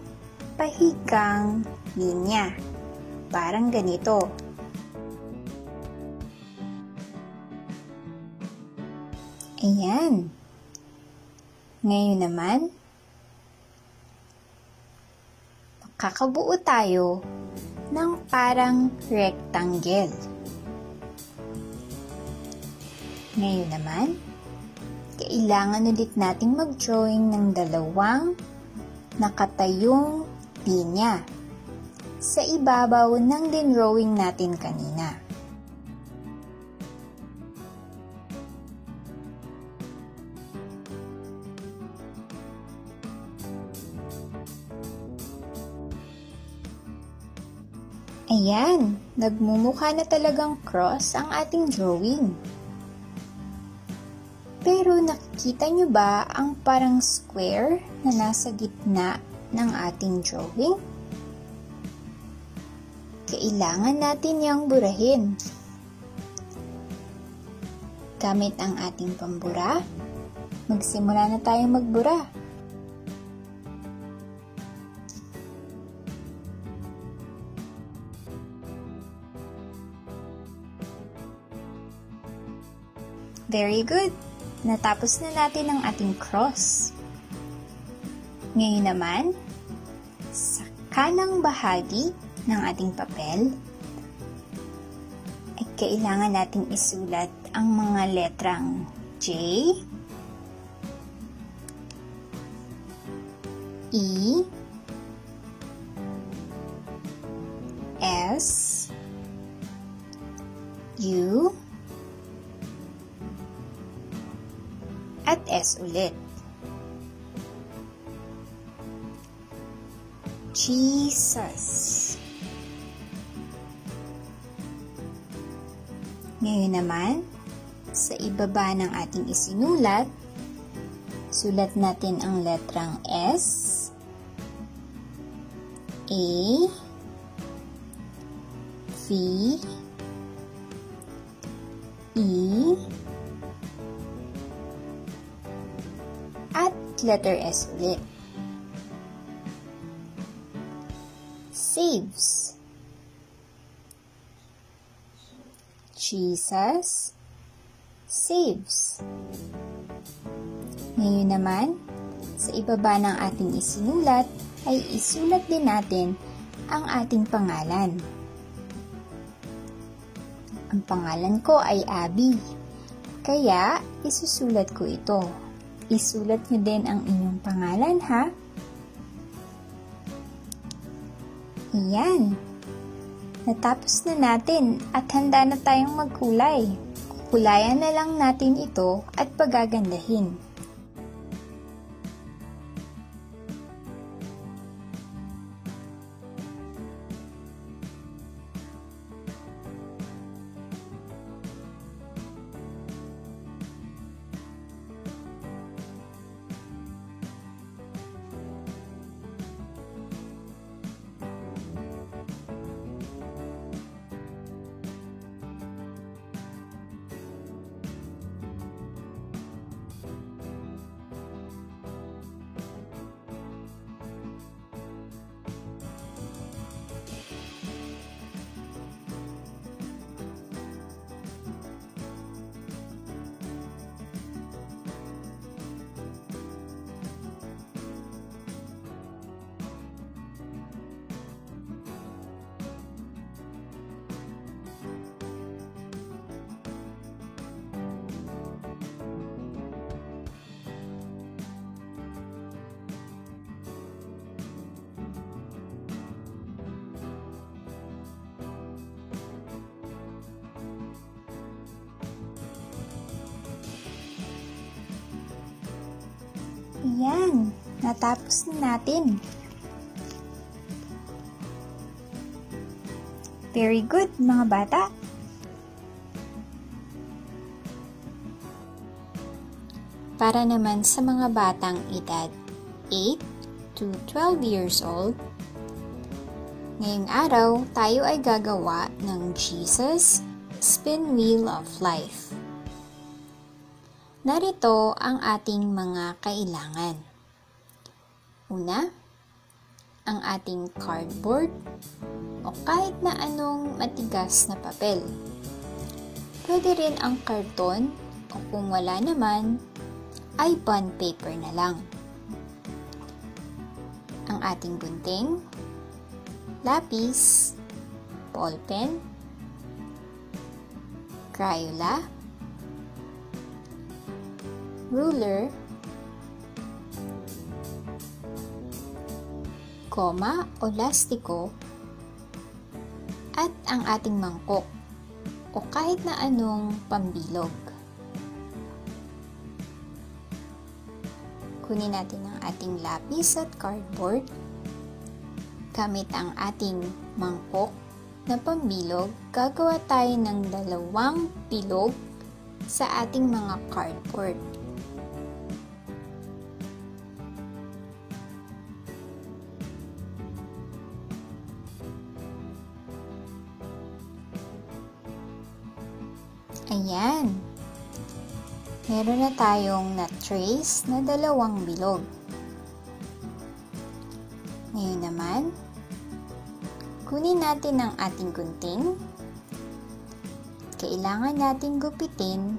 pahikang linya. Parang ganito. Ayan. Ngayon naman, makakabuo tayo ng parang rectangle. Ngayon naman, kailangan ulit nating mag-drawing ng dalawang nakatayong linya sa ibabaw ng din-drawing natin kanina. Ayan, nagmumukha na talagang cross ang ating drawing. Pero nakikita nyo ba ang parang square na nasa gitna ng ating drawing? Kailangan natin yang burahin. Gamit ang ating pambura, magsimula na tayong magbura. Very good! Natapos na natin ang ating cross. Ngayon naman, sa kanang bahagi ng ating papel, ay kailangan nating isulat ang mga letrang J, E, S, U, at S ulit. Jesus. Ngayon naman, sa ibaba ng ating isinulat, sulat natin ang letrang S, A, V, E, at letter S ulit. Saves. Jesus saves. Ngayon naman, sa ibaba ng ating isinulat, ay isulat din natin ang ating pangalan. Ang pangalan ko ay Abby, kaya isusulat ko ito. Isulat niyo din ang inyong pangalan, ha? Ayan. Natapos na natin at handa na tayong magkulay. Kukulayan na lang natin ito at pagagandahin. Ayan, natapos na natin. Very good, mga bata. Para naman sa mga batang edad 8 to 12 years old, ngayong araw tayo ay gagawa ng Jesus Spin Wheel of Life. Narito ang ating mga kailangan. Una, ang ating cardboard o kahit na anong matigas na papel. Pwede rin ang karton o kung wala naman, ay bond paper na lang. Ang ating gunting, lapis, ballpen, Crayola, ruler, goma o lastiko, at ang ating mangkok o kahit na anong pambilog. Kunin natin ang ating lapis at cardboard. Gamit ang ating mangkok na pambilog, gagawa tayo ng 2 bilog sa ating mga cardboard. Ayan. Meron na tayong na-trace na 2 bilog. Ngayon naman, kunin natin ang ating gunting. Kailangan nating gupitin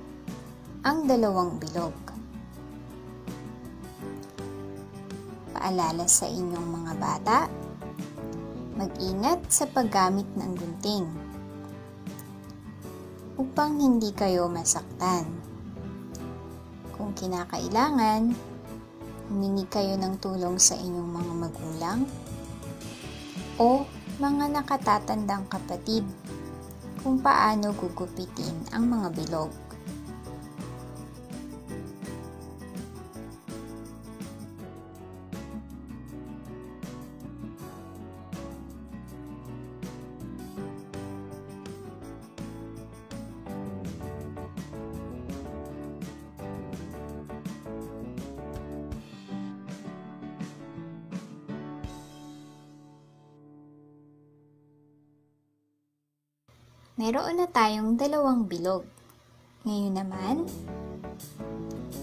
ang 2 bilog. Paalala sa inyong mga bata, mag-ingat sa paggamit ng gunting upang hindi kayo masaktan. Kung kinakailangan, humingi kayo ng tulong sa inyong mga magulang o mga nakatatandang kapatid kung paano gugupitin ang mga bilog. Mayroon na tayong 2 bilog. Ngayon naman,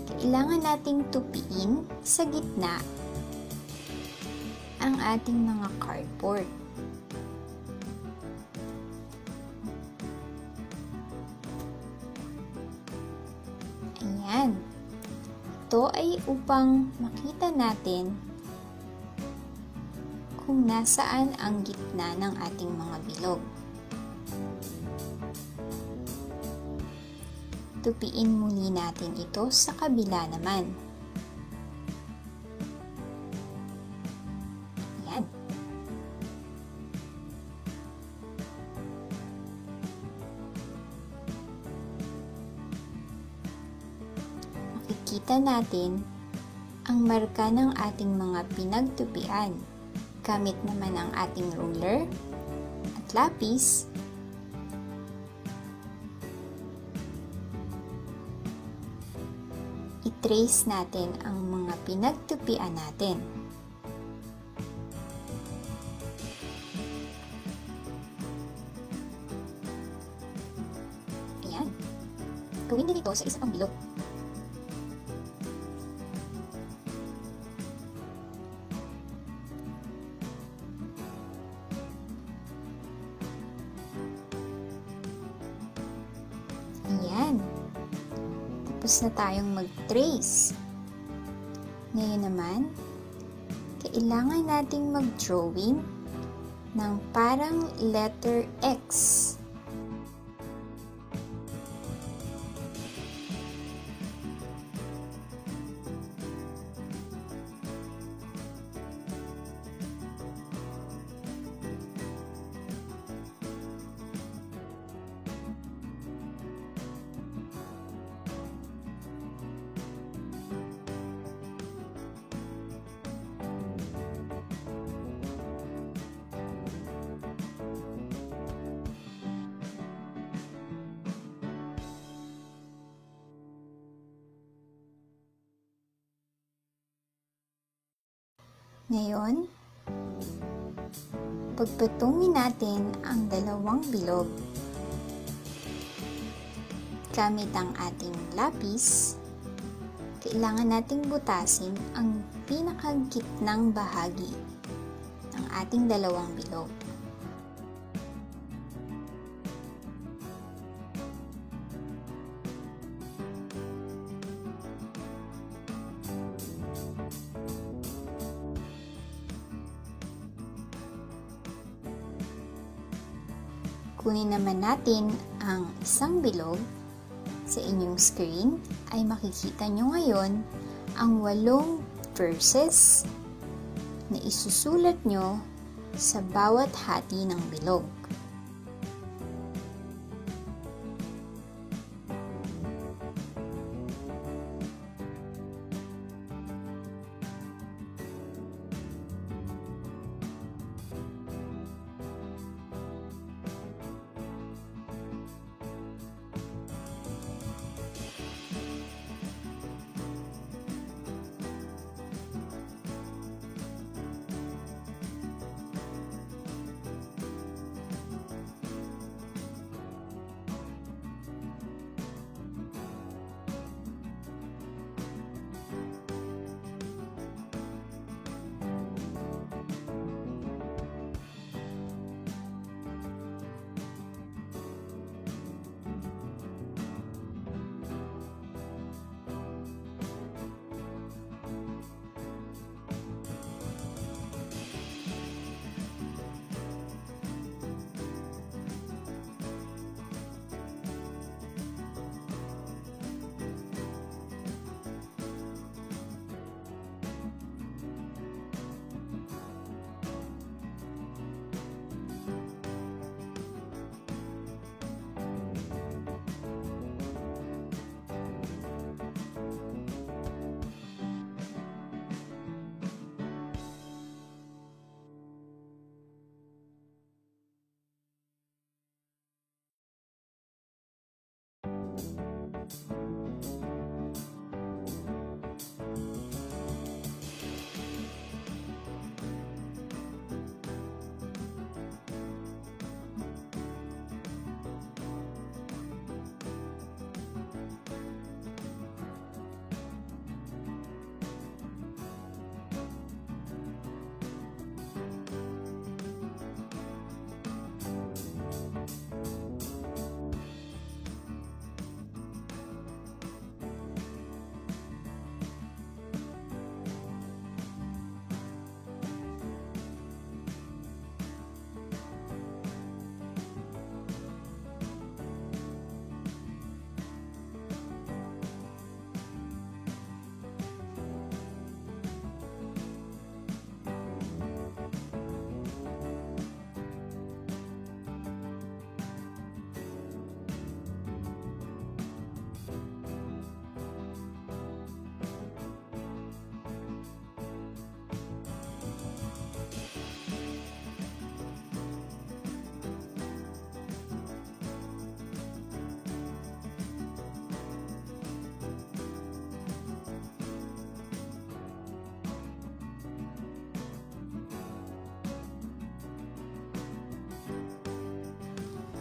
kailangan nating tupiin sa gitna ang ating mga cardboard. Ayan. Ito ay upang makita natin kung nasaan ang gitna ng ating mga bilog. Tupiin muli natin ito sa kabila naman. Ayan. Makikita natin ang marka ng ating mga pinagtupian. Gamit naman ang ating ruler at lapis, i-trace natin ang mga pinagtupian natin. Ayan. Gawin din ito sa isa pang bilog. Ayan. Tapos na tayong mag-trace. Ngayon naman, kailangan nating mag-drawing ng parang letter X. Ngayon, pagpatungin natin ang 2 bilog. Gamit ang ating lapis, kailangan nating butasin ang pinakagitnang bahagi ng ating 2 bilog. Kunin naman natin ang isang bilog. Sa inyong screen ay makikita nyo ngayon ang 8 verses na isusulat nyo sa bawat hati ng bilog.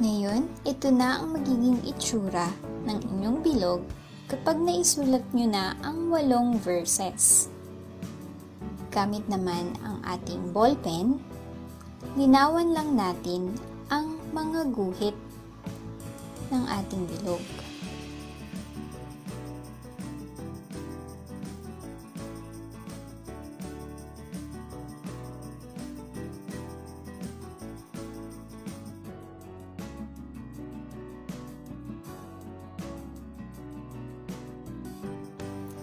Ngayon, ito na ang magiging itsura ng inyong bilog kapag naisulat nyo na ang 8 verses. Gamit naman ang ating ballpen, linawan lang natin ang mga guhit ng ating bilog.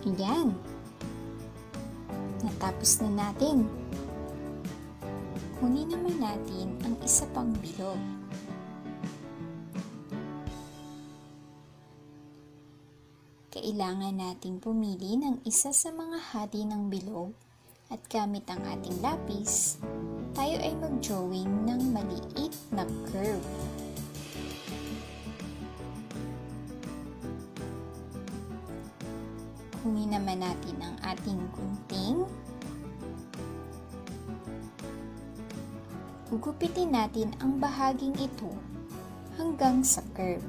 Ayan. Natapos na natin. Kunin naman natin ang isa pang bilog. Kailangan nating pumili ng isa sa mga hati ng bilog at gamit ang ating lapis, tayo ay mag-drawing ng maliit na curve. Kunin naman natin ang ating gunting. Gugupitin natin ang bahaging ito hanggang sa curve.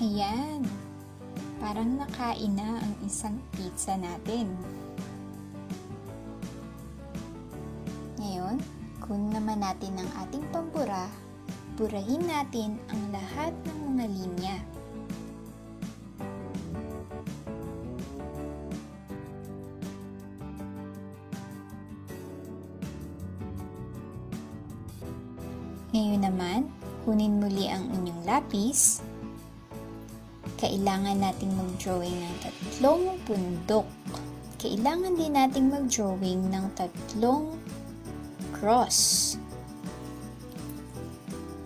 Ayan, parang nakain na ang isang pizza natin. Ngayon, kunin naman natin ang ating pambura, burahin natin ang lahat ng mga linya. Ngayon naman, kunin muli ang inyong lapis. Kailangan nating mag-drawing ng 3 pundok. Kailangan din nating mag-drawing ng 3 cross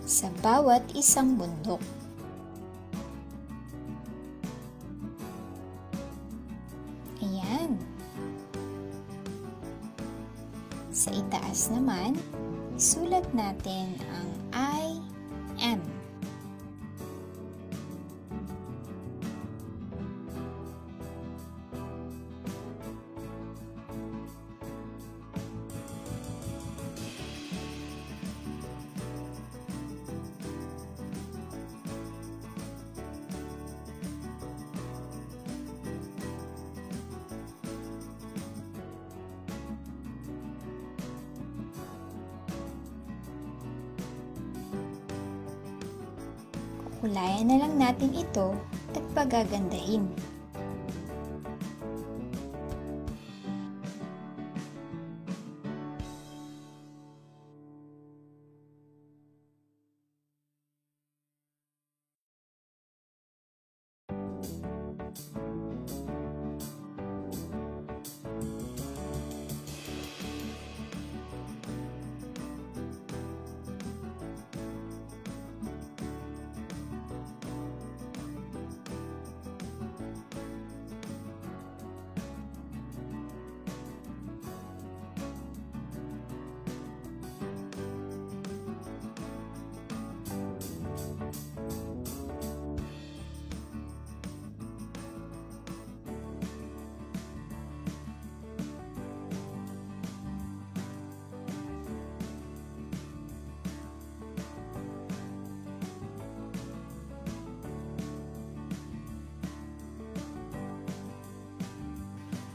sa bawat isang bundok. Ayan. Sa itaas naman, isulat natin ang I, M. Kulayan na lang natin ito at pagagandahin.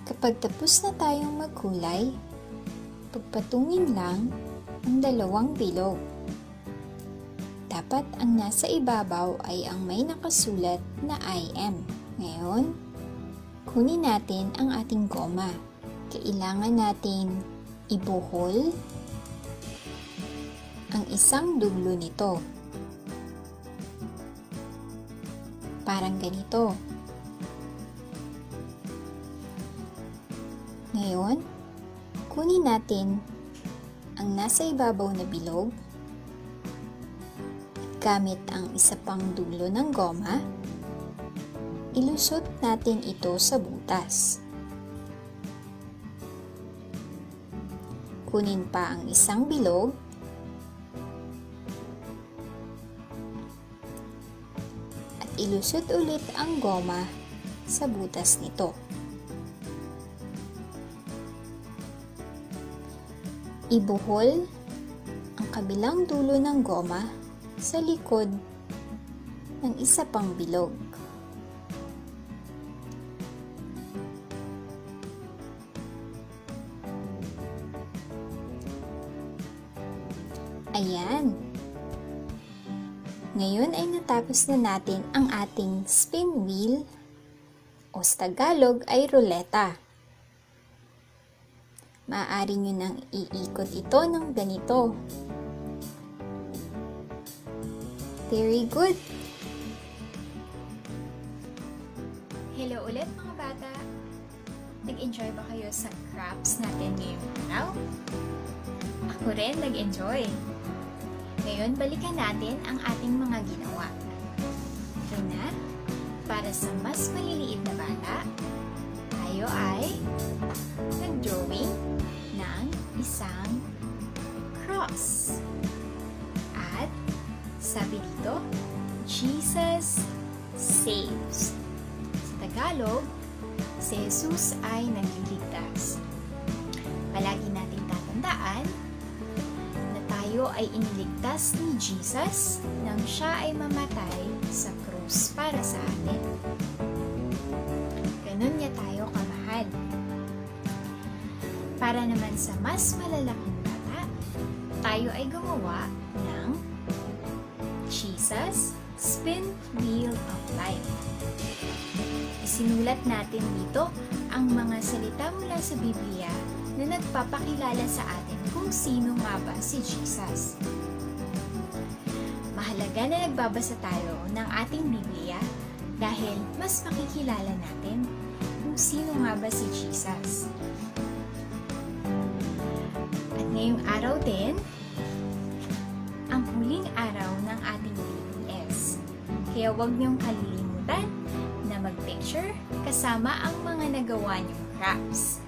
Kapag tapos na tayong magkulay, pagpatungin lang ang 2 bilog. Dapat ang nasa ibabaw ay ang may nakasulat na IM. Ngayon, kunin natin ang ating goma. Kailangan natin ibuhol ang isang dulo nito. Parang ganito. Ngayon, kunin natin ang nasa ibabaw na bilog gamit ang isa pang dulo ng goma, ilusot natin ito sa butas. Kunin pa ang isang bilog at ilusot ulit ang goma sa butas nito. Ibuhol ang kabilang dulo ng goma sa likod ng isa pang bilog. Ayan. Ngayon ay natapos na natin ang ating spin wheel o sa Tagalog ay ruleta. Maaari nyo nang iikot ito ng ganito. Very good! Hello ulit mga bata! Nag-enjoy ba kayo sa crafts natin ngayong araw? Ako rin nag-enjoy. Ngayon, balikan natin ang ating mga ginawa. Una, para sa mas maliliit na bata, tayo ay nag-drawing ng isang cross. At sabi dito, Jesus saves. Sa Tagalog, si Jesus ay nagliligtas. Palagi natin tatandaan na tayo ay iniligtas ni Jesus nang siya ay mamatay sa krus para sa atin. Ganun niya tayo kamahal. Para naman sa mas malalaking bata, tayo ay gumawa ng Jesus Spin Wheel of Life. Isinulat natin dito ang mga salita mula sa Biblia na nagpapakilala sa atin kung sino nga ba si Jesus. Mahalaga na nagbabasa tayo ng ating Biblia dahil mas makikilala natin kung sino nga ba si Jesus. At ngayong araw din, ang huling araw ng ating BBS. Kaya huwag niyong kalilimutan na mag-picture kasama ang mga nagawa niyong crafts.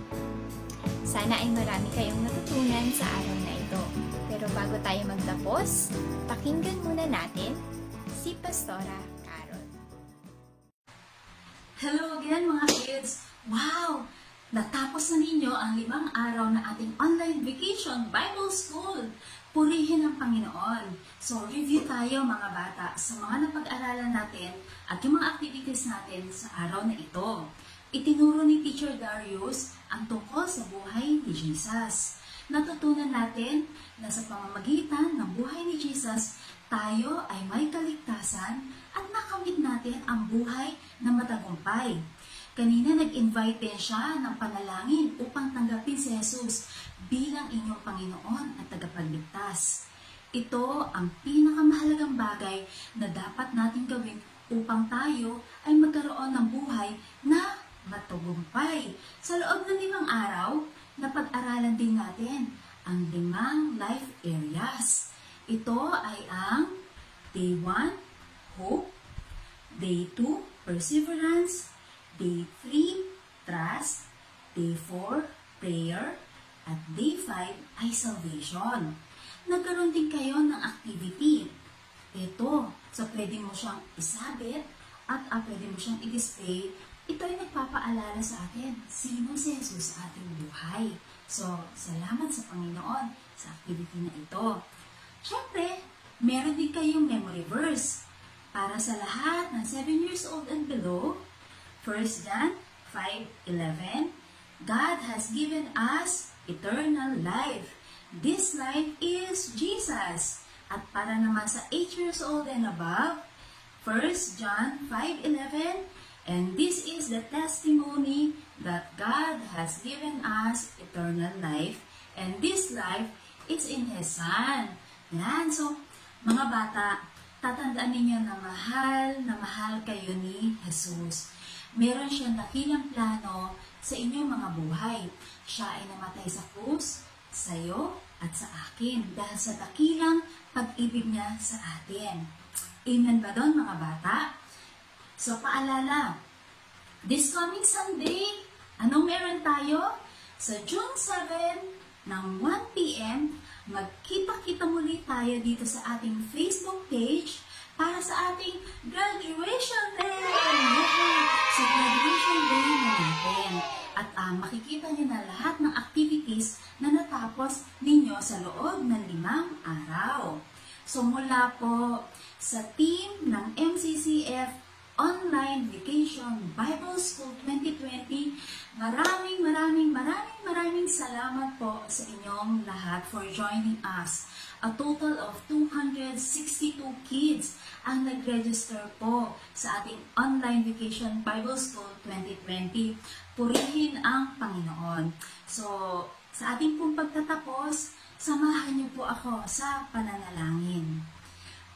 Sana ay marami kayong natutunan sa araw na ito. Pero bago tayo magtapos, pakinggan muna natin si Pastora Carol. Hello again mga kids! Wow! Natapos na ninyo ang 5 araw na ating online vacation Bible School. Purihin ang Panginoon. So, review tayo mga bata sa mga napag-aralan natin at yung mga activities natin sa araw na ito. Itinuro ni Teacher Darius ang tungkol sa buhay ni Jesus. Natutunan natin na sa pamamagitan ng buhay ni Jesus, tayo ay may kaligtasan at nakamit natin ang buhay na matagumpay. Kanina nag-invite din siya ng panalangin upang tanggapin si Jesus bilang inyong Panginoon at tagapagligtas. Ito ang pinakamahalagang bagay na dapat natin gawin upang tayo ay magkaroon ng buhay na matagumpay. Sa loob ng 5 araw, napag-aralan din natin ang 5 life areas. Ito ay ang Day 1, Hope, Day 2, Perseverance, Day 3, Trust, Day 4, Prayer, at Day 5 ay Salvation. Nagkaroon din kayo ng activity. Ito, so pwede mo siyang isabit at pwede mo siyang i-display. Ito ay nagpapaalala sa atin, sino si Jesus sa ating buhay. So, salamat sa Panginoon sa activity na ito. Siyempre, meron din kayong memory verse. Para sa lahat ng 7 years old and below, 1 John 5:11, God has given us eternal life. This life is Jesus. At para naman sa 8 years old and above, 1 John 5:11, and this is the testimony that God has given us eternal life, and this life is in His Son. Yan. So, mga bata, tatandaan ninyo na mahal kayo ni Jesus. Meron siyang dakilang plano sa inyong mga buhay. Siya ay namatay sa krus, sa iyo at sa akin, dahil sa dakilang pag-ibig niya sa atin. Amen ba doon mga bata? So, paalala, this coming Sunday, anong meron tayo? Sa June 7 ng 1 p.m., magkita-kita muli tayo dito sa ating Facebook page para sa ating graduation day! Yay! So, graduation day na natin. At makikita niyo na lahat ng activities na natapos ninyo sa loob ng 5 araw. So, mula po sa team ng MCCF Online Vacation Bible School 2020, maraming salamat po sa inyong lahat for joining us. A total of 262 kids ang nag-register po sa ating Online Vacation Bible School 2020. Purihin ang Panginoon. So, sa ating pong pagtatapos, samahan niyo po ako sa pananalangin.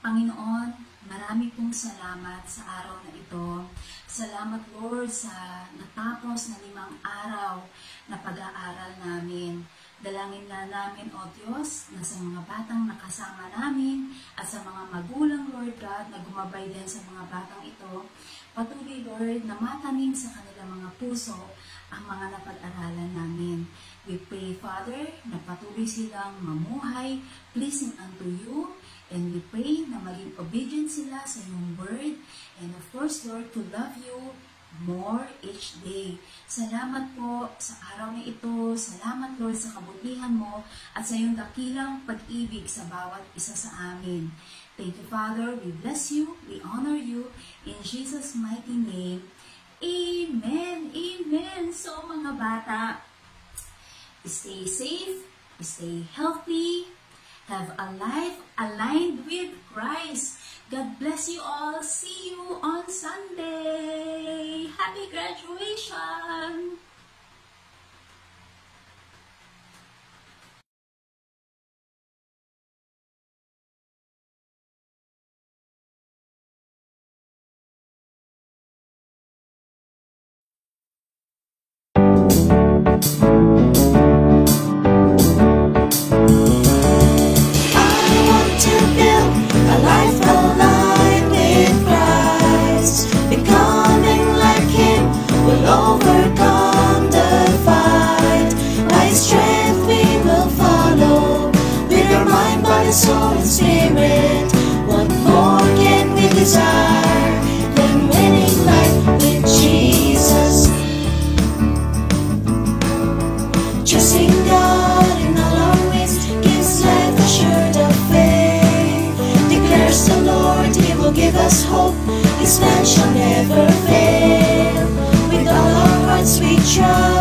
Panginoon, marami pong salamat sa araw na ito. Salamat, Lord, sa natapos na 5 araw na pag-aaral namin. Dalangin na namin, O Diyos, na sa mga batang nakasama namin at sa mga magulang, Lord God, na gumabay din sa mga batang ito, patuloy, Lord, na matanim sa kanilang mga puso ang mga napag-aralan namin. We pray, Father, na patuloy silang mamuhay, pleasing unto you, and we pray na maging obedient sila sa iyong word, and of course, Lord, to love you more each day. Salamat po sa araw na ito. Salamat, Lord, sa kabutihan mo at sa iyong dakilang pag-ibig sa bawat isa sa amin. Thank you, Father. We bless you. We honor you. In Jesus' mighty name. Amen. Amen. So, mga bata, stay safe, stay healthy, have a life aligned with Christ. God bless you all. See you on Sunday. Happy graduation! Overcome the fight. By His strength we will follow. With our mind, body, soul, and spirit. What more can we desire than winning life with Jesus? Trusting God in all our ways gives life assured of faith. Declares the Lord, He will give us hope. His plan shall never fail. With all our hearts we trust.